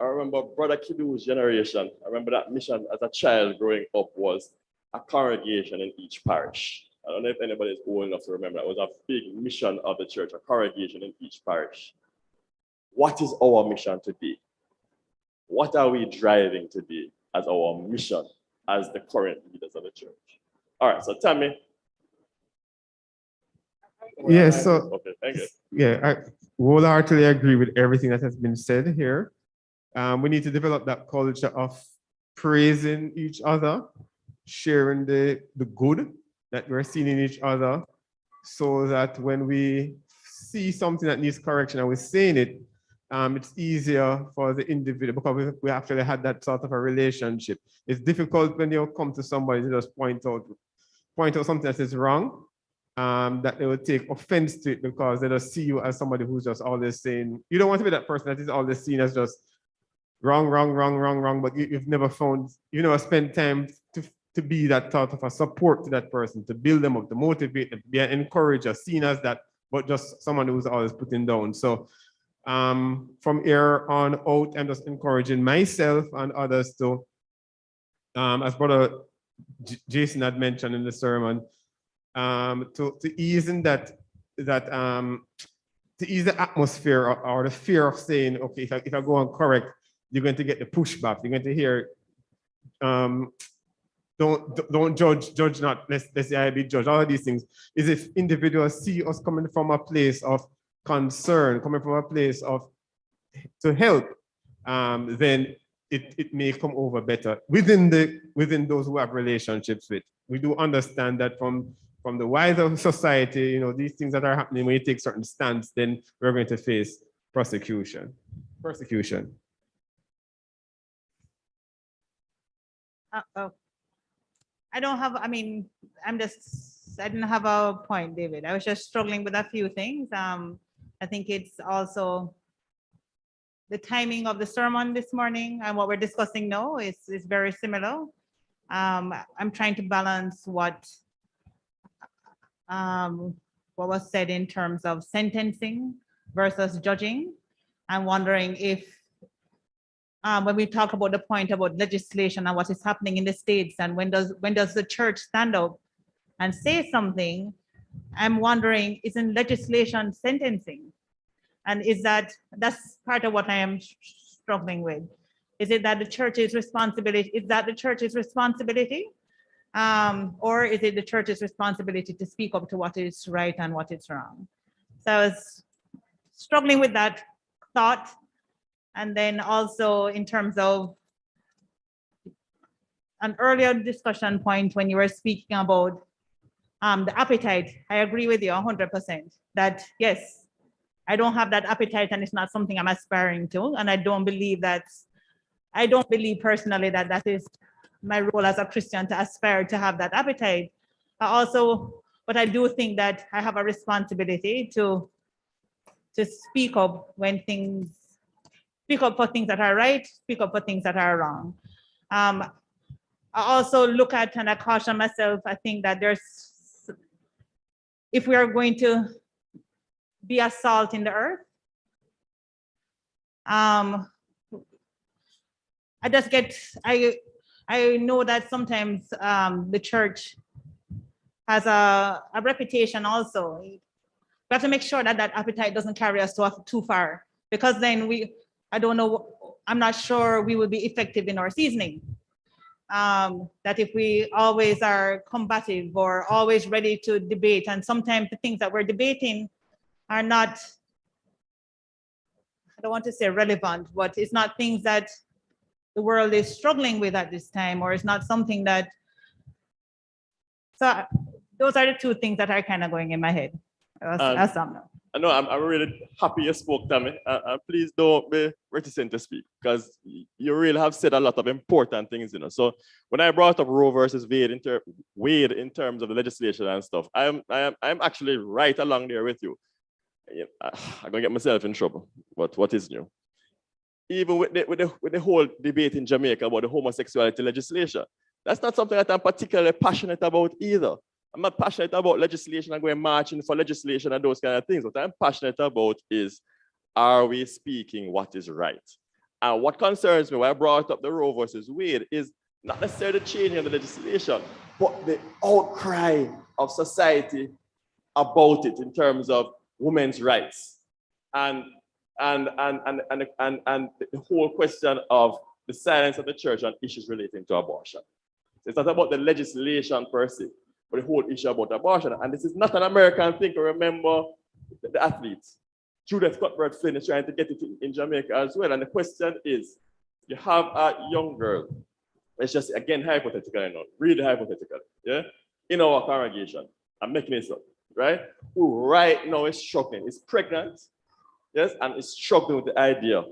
I remember Brother Kiddo's generation. I remember that mission as a child growing up was a congregation in each parish. I don't know if anybody is old enough to remember. That was a big mission of the church, a congregation in each parish. What is our mission today? What are we driving today as our mission as the current leaders of the church? All right, so tell me. Yes, so Okay, thank you. yeah, I wholeheartedly agree with everything that has been said here. We need to develop that culture of praising each other, sharing the good that we're seeing in each other, so that when we see something that needs correction and we're saying it, it's easier for the individual because we actually had that sort of a relationship. It's difficult when you come to somebody to just point out something that is wrong, that they will take offense to it because they just see you as somebody who's just always saying, you don't want to be that person that is always seen as just wrong, but you've never spent time to be that sort of a support to that person, to build them up, to motivate them, to be an encourager, seen as that, but just someone who's always putting down. So from here on out, I'm just encouraging myself and others to, as Brother Jason had mentioned in the sermon, to ease in that to ease the atmosphere or the fear of saying, okay, if I go on correct, you're going to get the pushback. You're going to hear, don't judge not, let's say I be judged. All of these things is if individuals see us coming from a place of concern, coming from a place of to help, then it may come over better within those who have relationships with. We do understand that from the wider society, these things that are happening, when you take certain stance, then we're going to face persecution. I didn't have a point, David. I was just struggling with a few things. I think it's also the timing of the sermon this morning and what we're discussing now is very similar. I'm trying to balance what was said in terms of sentencing versus judging. I'm wondering if when we talk about the point about legislation and what is happening in the States and when does the church stand up and say something, I'm wondering, isn't legislation sentencing? And that's part of what I am struggling with. Is it that the church's responsibility? Or is it the church's responsibility to speak up to what is right and what is wrong? So I was struggling with that thought. And then also in terms of an earlier discussion point when you were speaking about the appetite, I agree with you 100% that yes, I don't have that appetite and it's not something I'm aspiring to. And I don't believe personally that is my role as a Christian to aspire to have that appetite. But I do think that I have a responsibility to speak up for things that are right, speak up for things that are wrong. I also look at and I caution myself, I think that if we are going to be a salt in the earth, I know that sometimes the church has a reputation also. We have to make sure that appetite doesn't carry us too far, because then I'm not sure we will be effective in our seasoning. That if we always are combative or always ready to debate, and sometimes the things that we're debating are not, I don't want to say relevant, but it's not things that the world is struggling with at this time, or it's not something that, so those are the two things that are kind of going in my head. As some know. I know I'm really happy you spoke, Tammy. Please don't be reticent to speak, because you really have said a lot of important things, So when I brought up Roe versus Wade in terms of the legislation and stuff, I'm actually right along there with you. I'm gonna get myself in trouble. But what is new? Even with the whole debate in Jamaica about the homosexuality legislation, that's not something that I'm particularly passionate about either. I'm not passionate about legislation and going marching for legislation and those kind of things. What I'm passionate about is, are we speaking what is right? And what concerns me, why I brought up the Roe versus Wade, is not necessarily the changing of the legislation, but the outcry of society about it in terms of women's rights and the whole question of the silence of the church on issues relating to abortion. It's not about the legislation per se, but the whole issue about abortion. And this is not an American thing. Remember the athletes. Judith Cuthbert Flynn is trying to get it in Jamaica as well. And the question is, you have a young girl, it's just, again, hypothetical, really hypothetical, yeah? In our congregation, I'm making this up, right? Who right now is struggling, is pregnant, yes, and is struggling with the idea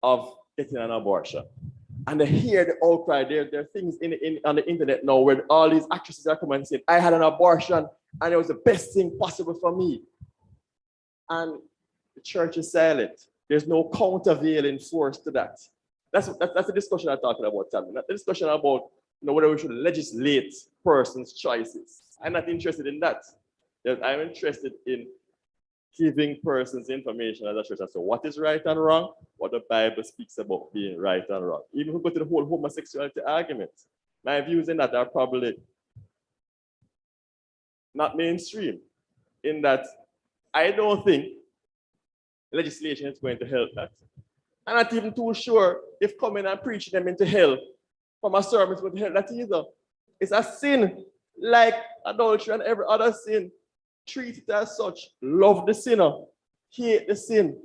of getting an abortion. And they hear the outcry. There are things on the internet now where all these actresses are coming and saying, I had an abortion and it was the best thing possible for me. And the church is silent. There's no countervailing force to that. That's the discussion I'm talking about, Tammy. Not the discussion about whether we should legislate persons' choices. I'm not interested in that. I'm interested in giving persons information as a church as to what is right and wrong, what the Bible speaks about being right and wrong. Even if we go to the whole homosexuality argument, my views in that are probably not mainstream, in that I don't think legislation is going to help that. I'm not even too sure if coming and preaching them into hell from a sermon is going to help that either. It's a sin, like adultery and every other sin. Treat it as such. Love the sinner, hate the sin,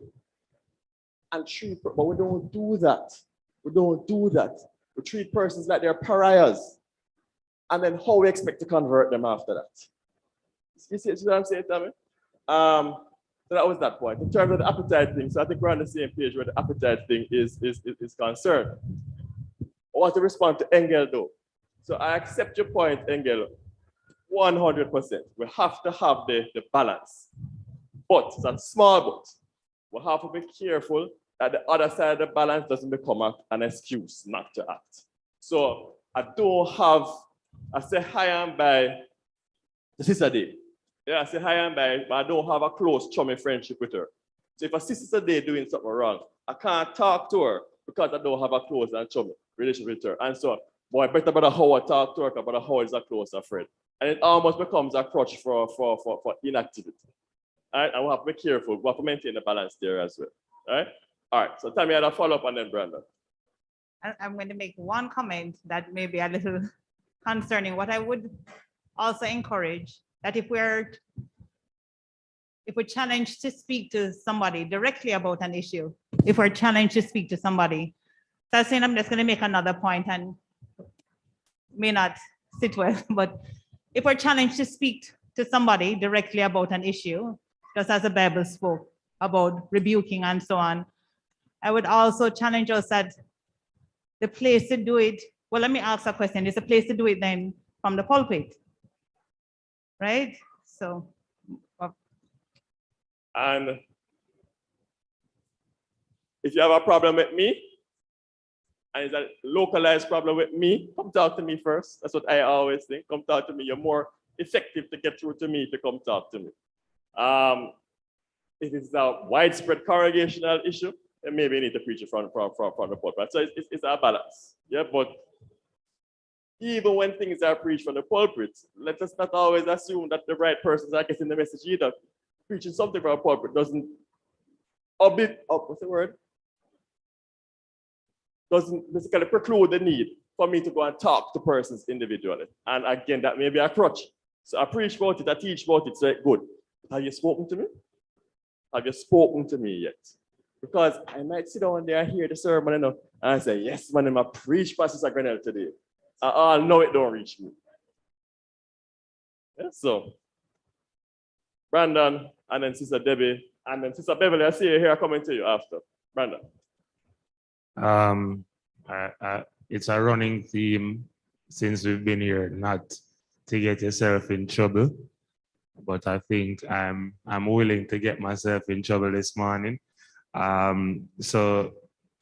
and treat. But we don't do that. We don't do that. We treat persons like they're pariahs, and then how we expect to convert them after that. You see what I'm saying, Tommy? So that was that point. In terms of the appetite thing, so I think we're on the same page where the appetite thing is concerned. I want to respond to Engel though. So I accept your point, Engel, 100%. We have to have the balance. But it's a small but. We have to be careful that the other side of the balance doesn't become an excuse not to act. So I say hi and bye to Sister Day. Yeah, I say hi and bye, but I don't have a close chummy friendship with her. So if I see Sister Day doing something wrong, I can't talk to her because I don't have a close and chummy relationship with her. And so, boy, better Brother Howard talk to her because Brother Howard is a closer friend. And it almost becomes a crutch for inactivity. All right, and we have to be careful. We have to maintain the balance there as well. All right, so Tammy had a follow-up and then Brandon. I'm going to make one comment that may be a little concerning. What I would also encourage that if we're challenged to speak to somebody directly about an issue, if we're challenged to speak to somebody, so I was saying I'm just going to make another point and may not sit well, but if we're challenged to speak to somebody directly about an issue, just as the Bible spoke about rebuking and so on, I would also challenge us that the place to do it, well, let me ask a question. Is the place to do it then from the pulpit? Right? So. And if you have a problem with me, and it's a localized problem with me, come talk to me first. That's what I always think. Come talk to me. You're more effective to get through to me if you come talk to me. If it's a widespread congregational issue, then maybe you need to preach it from the pulpit. So it's a balance. Yeah, but even when things are preached from the pulpit, let us not always assume that the right persons are getting the message either. Preaching something from a pulpit doesn't basically preclude the need for me to go and talk to persons individually. And again, that may be a crutch. So I preach about it, I teach about it, so good. Have you spoken to me? Have you spoken to me yet? Because I might sit down there and hear the sermon and I say, yes, man, I preach Pastor Grenell today. I know it don't reach me. Yeah, so, Brandon, and then Sister Debbie, and then Sister Beverly, I see you here coming to you after. Brandon. It's a running theme since we've been here, not to get yourself in trouble, but I think I'm willing to get myself in trouble this morning. So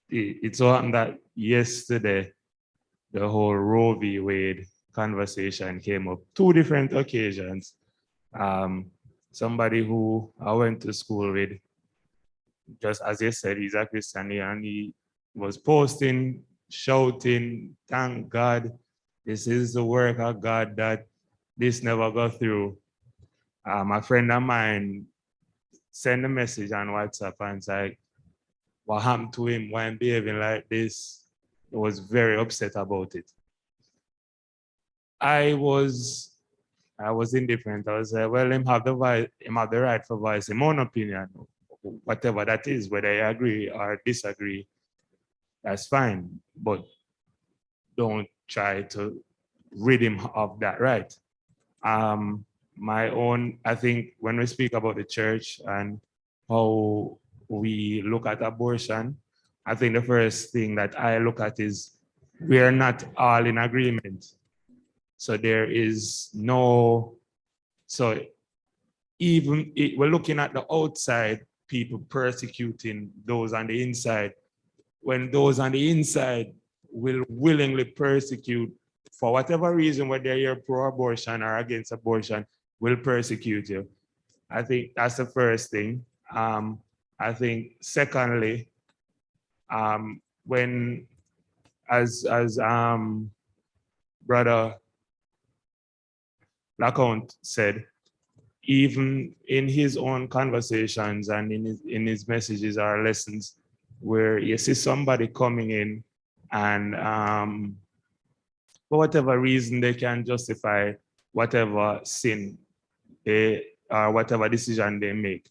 it so happened that yesterday, the whole Roe v. Wade conversation came up, two different occasions. Somebody who I went to school with, just as you said, he's a Christian, and he was posting, shouting, thank God, this is the work of God that this never got through. A friend of mine sent a message on WhatsApp and said, what happened to him? Why I'm behaving like this? He was very upset about it. I was indifferent. I was like, well, him have the right for voice in my own opinion, whatever that is, whether I agree or disagree, that's fine. But don't try to rid him of that right. I think when we speak about the church and how we look at abortion, I think the first thing that I look at is we are not all in agreement. So there is no, so even we're looking at the outside, people persecuting those on the inside, when those on the inside will willingly persecute for whatever reason, whether you're pro-abortion or against abortion, will persecute you. I think that's the first thing. I think secondly, when as Brother LaCount said, even in his own conversations and in his messages or lessons, where you see somebody coming in and for whatever reason they can justify whatever sin they or whatever decision they make.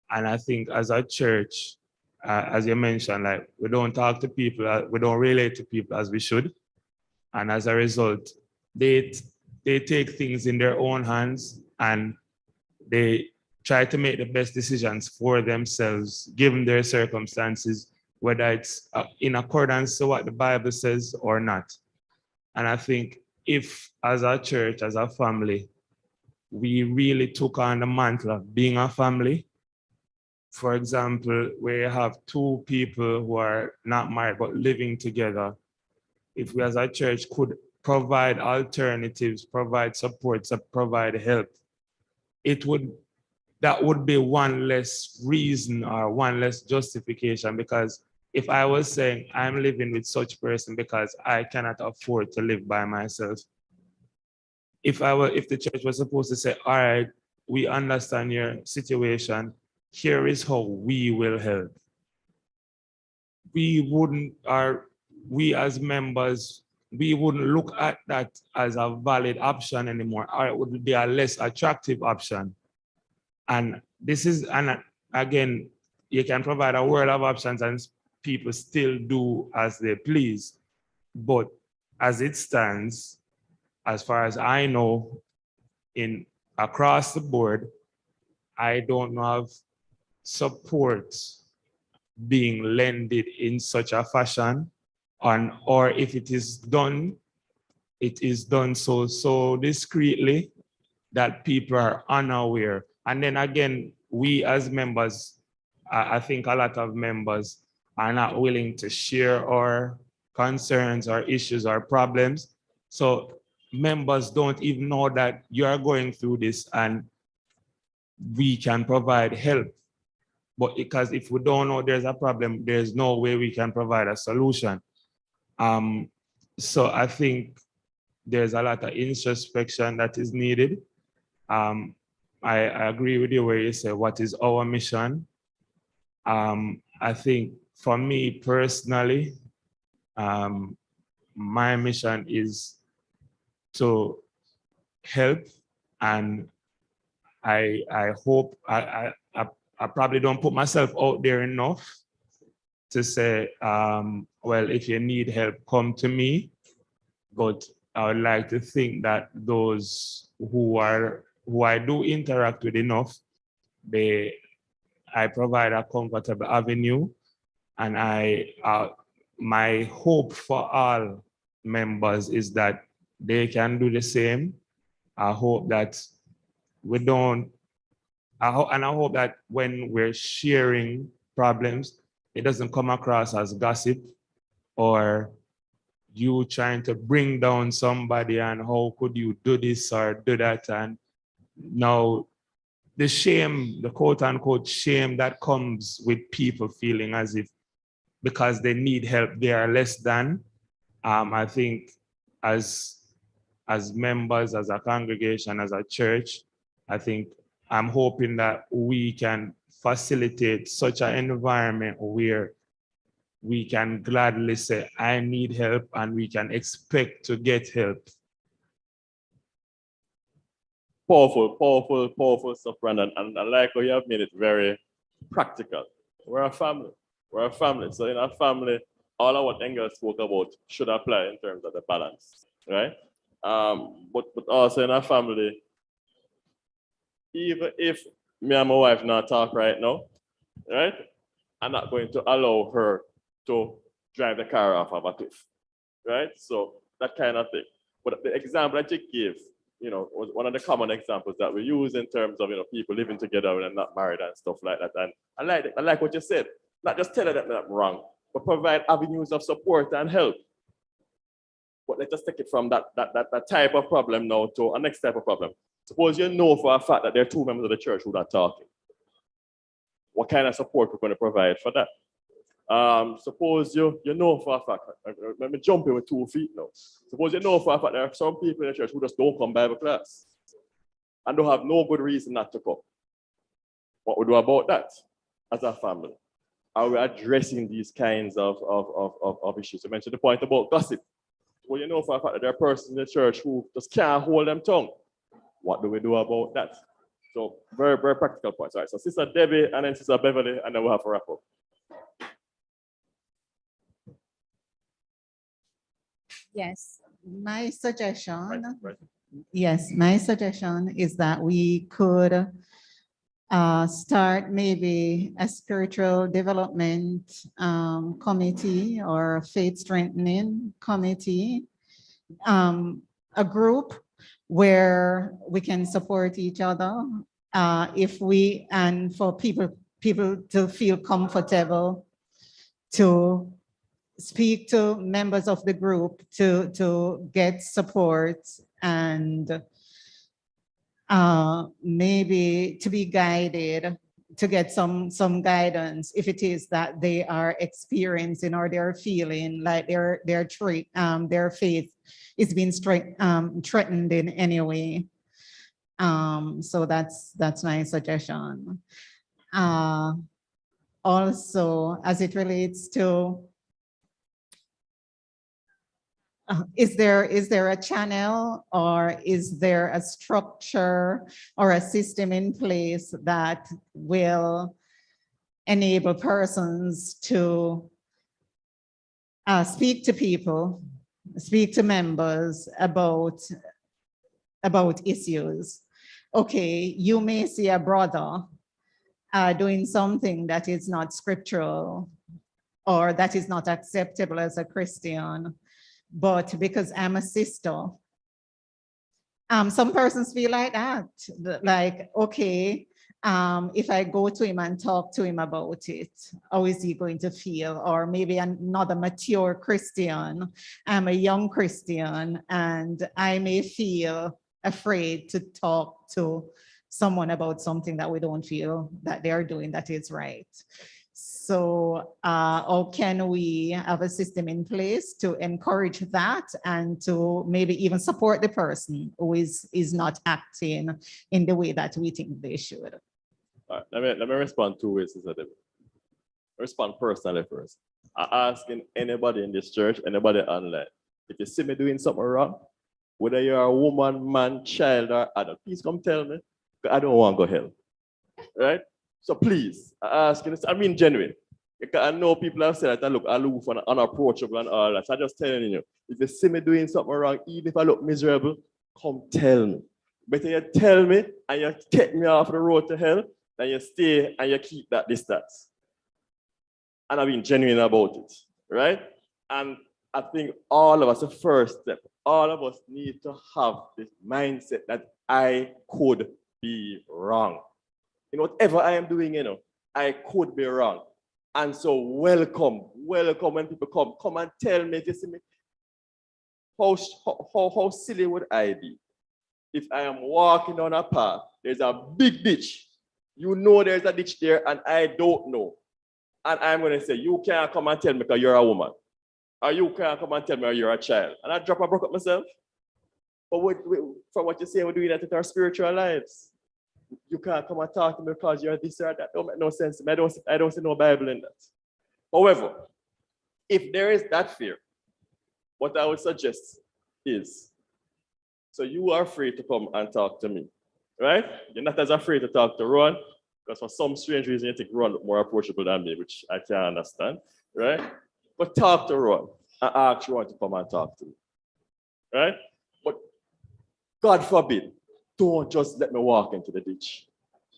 And I think as a church, as you mentioned, like we don't talk to people, we don't relate to people as we should. And as a result, they take things in their own hands and they try to make the best decisions for themselves, given their circumstances, whether it's in accordance to what the Bible says or not. And I think if, as a church, as a family, we really took on the mantle of being a family, for example, where you have two people who are not married but living together, if we as a church could provide alternatives, provide support, provide help, that would be one less reason or one less justification. Because if I was saying I'm living with such person because I cannot afford to live by myself, if the church was supposed to say, all right, we understand your situation, here is how we will help, we as members, we wouldn't look at that as a valid option anymore, or it would be a less attractive option. And again, you can provide a world of options and people still do as they please. But as it stands, as far as I know, across the board, I don't know of support being lended in such a fashion, or if it is done so discreetly that people are unaware. And then again, we as members, I think a lot of members are not willing to share our concerns or issues or problems. So members don't even know that you are going through this and we can provide help. But because if we don't know there's a problem, there's no way we can provide a solution. So I think there's a lot of introspection that is needed. I agree with you where you say, what is our mission? I think for me personally, my mission is to help, and I hope I probably don't put myself out there enough to say, well, if you need help, come to me. But I would like to think that those who I do interact with enough, I provide a comfortable avenue, and my hope for all members is that they can do the same. I hope that I hope that when we're sharing problems, it doesn't come across as gossip or you trying to bring down somebody and how could you do this or do that. And now the shame, the quote unquote shame that comes with people feeling as if because they need help, they are less than. I think as members, as a congregation, as a church, I think I'm hoping that we can facilitate such an environment where we can gladly say, I need help, and we can expect to get help. Powerful stuff, Brandon. And I like how you have made it very practical. We're a family. We're a family. So in our family, all of what Engel spoke about should apply in terms of the balance, right? But also in our family, even if me and my wife not talk right now, right? I'm not going to allow her to drive the car off of a cliff, right? So that kind of thing. But the example that you gave, was one of the common examples that we use in terms of, people living together and not married and stuff like that. And I like it. I like what you said. Not just tell her that I'm wrong, but provide avenues of support and help. But let's just take it from that type of problem now to a next type of problem. Suppose you know for a fact that there are two members of the church who are talking. What kind of support we're going to provide for that? Suppose you know for a fact, let me jump in with 2 feet now. Suppose you know for a fact there are some people in the church who just don't come Bible class and don't have no good reason not to come. What we do about that as a family? Are we addressing these kinds of issues? You mentioned the point about gossip. Well, you know for a fact that there are persons in the church who just can't hold them tongue. What do we do about that? So very, very practical points. All right, so Sister Debbie and then Sister Beverly, and then we'll have a wrap up. Yes, my suggestion. Right. Yes, my suggestion is that we could start maybe a spiritual development committee or faith strengthening committee, a group where we can support each other and for people to feel comfortable to speak to members of the group to get support and maybe to be guided, to get some guidance if it is that they are experiencing or they're feeling like their faith is being threatened in any way. So that's my suggestion. Also, as it relates to is there a channel or is there a structure or a system in place that will enable persons to speak to people, speak to members about issues? Okay, you may see a brother doing something that is not scriptural or that is not acceptable as a Christian. But because I'm a sister, some persons feel like that, like, okay, if I go to him and talk to him about it, how is he going to feel? Or maybe I'm not a mature Christian, I'm a young Christian, and I may feel afraid to talk to someone about something that we don't feel that they are doing that is right. So how can we have a system in place to encourage that and to maybe even support the person who is not acting in the way that we think they should? All right, let me respond 2 ways. Respond personally first. I'm asking anybody in this church, anybody online, if you see me doing something wrong, whether you're a woman, man, child, or adult, please come tell me. I don't want to go hell. Right? So please, I ask you, I mean genuine. Because I know people have said that I look aloof and unapproachable and all that. So I'm just telling you, if you see me doing something wrong, even if I look miserable, come tell me. Better you tell me and you take me off the road to hell than you stay and you keep that distance. And I've been genuine about it, right? And I think all of us, the first step, all of us need to have this mindset that I could be wrong. In whatever I am doing, I could be wrong. And so welcome when people come and tell me, if you see me, how silly would I be if I am walking down a path, there's a big ditch. You know there's a ditch there and I don't know. And I'm going to say, you can't come and tell me because you're a woman. Or you can't come and tell me you're a child. And I drop and broke up myself. But from what you say, we're doing that in our spiritual lives. You can't come and talk to me because you're this or that. Don't make no sense to me. I don't see no Bible in that. However, if there is that fear, what I would suggest is, so you are free to come and talk to me, right? You're not as afraid to talk to Ron, because for some strange reason, you think Ron look more approachable than me, which I can't understand, right? But talk to Ron and ask Ron to come and talk to me, right? But God forbid, don't just let me walk into the ditch.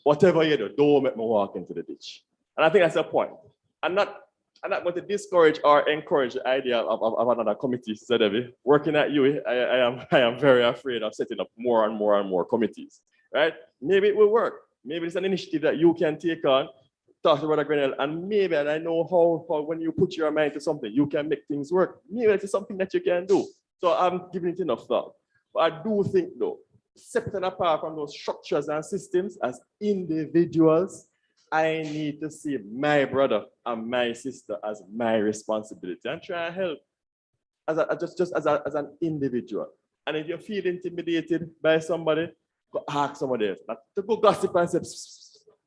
Whatever you do, don't let me walk into the ditch. And I think that's the point. I'm not going to discourage or encourage the idea of another committee, Sister Debbie. Working at you, I am very afraid of setting up more and more and more committees, right? Maybe it will work. Maybe it's an initiative that you can take on, talk to Brother Grenell, and maybe, and I know how when you put your mind to something, you can make things work. Maybe it's something that you can do. So I'm giving it enough thought. But I do think, though, separate and apart from those structures and systems as individuals, I need to see my brother and my sister as my responsibility and try and help as an individual. And if you feel intimidated by somebody, go ask somebody else. Not to go gossip and say,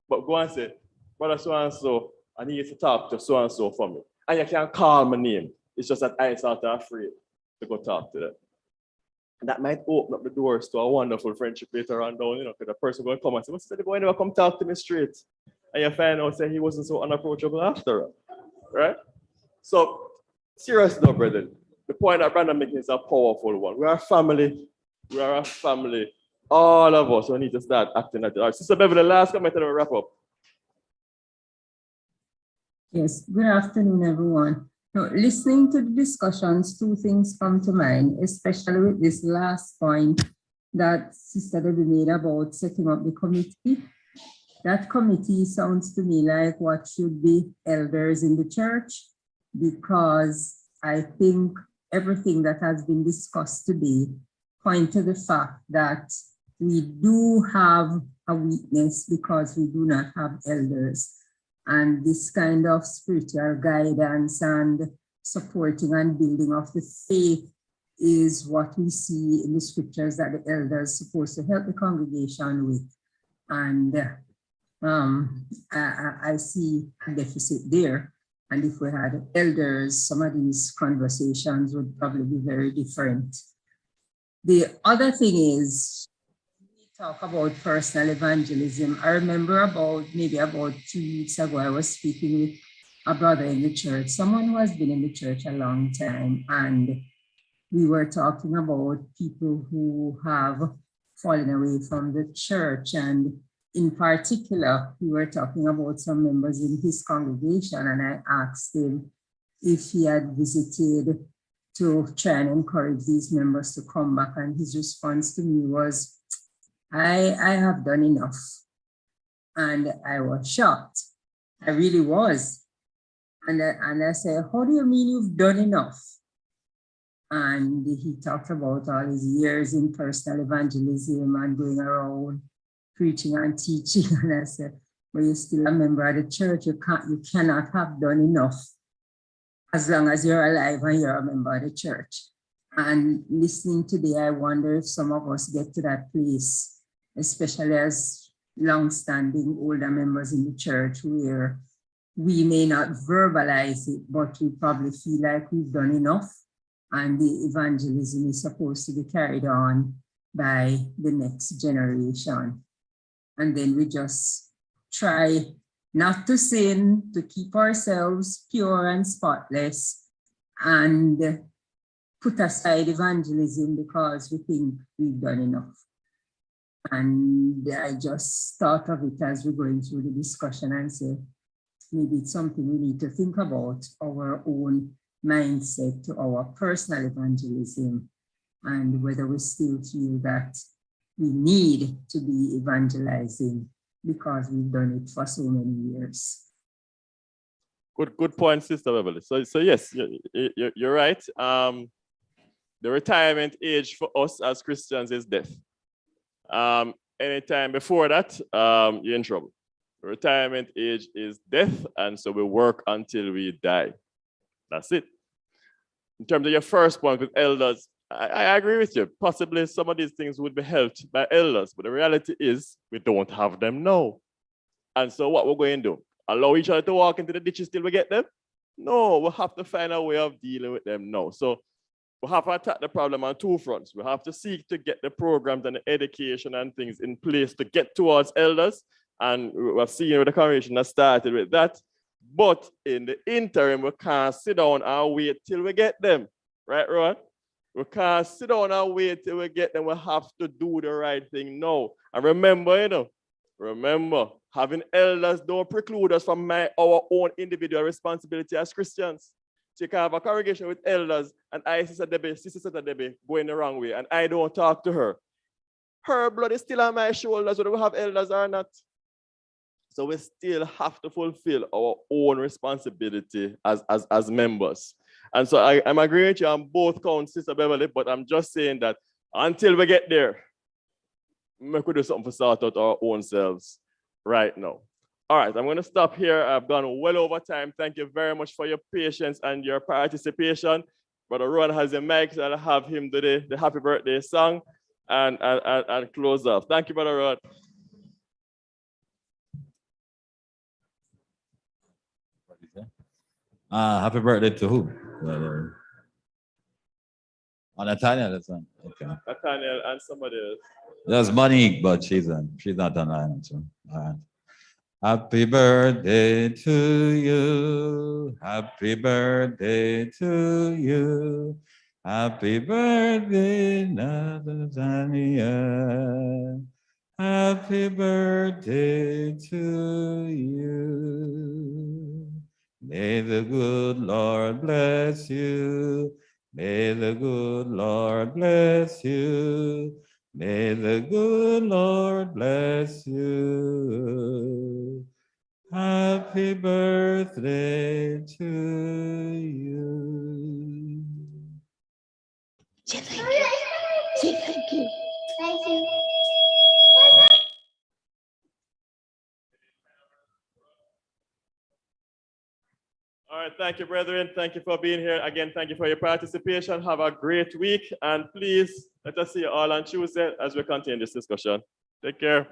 but go and say, brother so-and-so, I need to talk to so-and-so for me. And you can call my name. It's just that I start afraid to go talk to them. And that might open up the doors to a wonderful friendship later on down, because the person will come and say, what's the boy never come talk to me straight? And you find out say he wasn't so unapproachable after all, right? So seriously though, brethren, the point that Brandon making is a powerful one. We are a family. We are a family. All of us, we need to start acting like that. All right, Sister Beverly, the last comment and we'll wrap up. Yes, good afternoon, everyone. Now, listening to the discussions, two things come to mind, especially with this last point that Sister Debbie made about setting up the committee. That committee sounds to me like what should be elders in the church, because I think everything that has been discussed today point to the fact that we do have a weakness because we do not have elders. And this kind of spiritual guidance and supporting and building of the faith is what we see in the scriptures that the elders are supposed to help the congregation with. And I see a deficit there. And if we had elders, some of these conversations would probably be very different. The other thing is, we talk about personal evangelism. I remember maybe about 2 weeks ago, I was speaking with a brother in the church, someone who has been in the church a long time. And we were talking about people who have fallen away from the church. And in particular, we were talking about some members in his congregation, and I asked him if he had visited to try and encourage these members to come back. And his response to me was, I have done enough. And I was shocked. I really was. And I said, how do you mean you've done enough? And he talked about all his years in personal evangelism and going around preaching and teaching. And I said, well, you're still a member of the church. You cannot have done enough as long as you're alive and you're a member of the church. And listening today, I wonder if some of us get to that place, especially as long-standing older members in the church, where we may not verbalize it, but we probably feel like we've done enough. And the evangelism is supposed to be carried on by the next generation. And then we just try not to sin, to keep ourselves pure and spotless, and put aside evangelism because we think we've done enough. And I just thought of it as we're going through the discussion and say, maybe it's something we need to think about, our own mindset to our personal evangelism, and whether we still feel that we need to be evangelizing because we've done it for so many years. Good point, Sister Beverly. So yes, you're right. The retirement age for us as Christians is death. Anytime before that, you're in trouble. The retirement age is death, and so we work until we die. That's it. In terms of your first point with elders, I agree with you. Possibly some of these things would be helped by elders, but the reality is we don't have them now. And so what we're going to do? Allow each other to walk into the ditches till we get them? No, we'll have to find a way of dealing with them now. So we have to attack the problem on two fronts. We have to seek to get the programs and the education and things in place to get towards elders. And we've seen with the congregation that started with that. But in the interim, we can't sit down and wait till we get them. Right, Rowan? We can't sit down and wait till we get them. We have to do the right thing now. And remember, having elders don't preclude us from our own individual responsibility as Christians. So you can have a congregation with elders and Sister Debbie going the wrong way and I don't talk to her. Her blood is still on my shoulders whether we have elders or not. So we still have to fulfill our own responsibility as members. And so I'm agreeing with you on both counts, Sister Beverly, but I'm just saying that until we get there, we could do something to sort out our own selves right now. All right, I'm going to stop here. I've gone well over time. Thank you very much for your patience and your participation. Brother Ron has a mic, so I'll have him do the happy birthday song and close off. Thank you, Brother Ron. Happy birthday to who? Nathaniel, that's one. Okay. Nathaniel and somebody else. There's Monique, but she's not online. So, all right. Happy birthday to you. Happy birthday to you. Happy birthday, Nathaniel. Happy birthday to you. May the good Lord bless you. May the good Lord bless you. May the good Lord bless you. Happy birthday to you. Say thank you. Say thank you. Thank you. All right, thank you, brethren. Thank you for being here. Again, thank you for your participation. Have a great week. And please, let us see you all on Tuesday as we continue this discussion. Take care.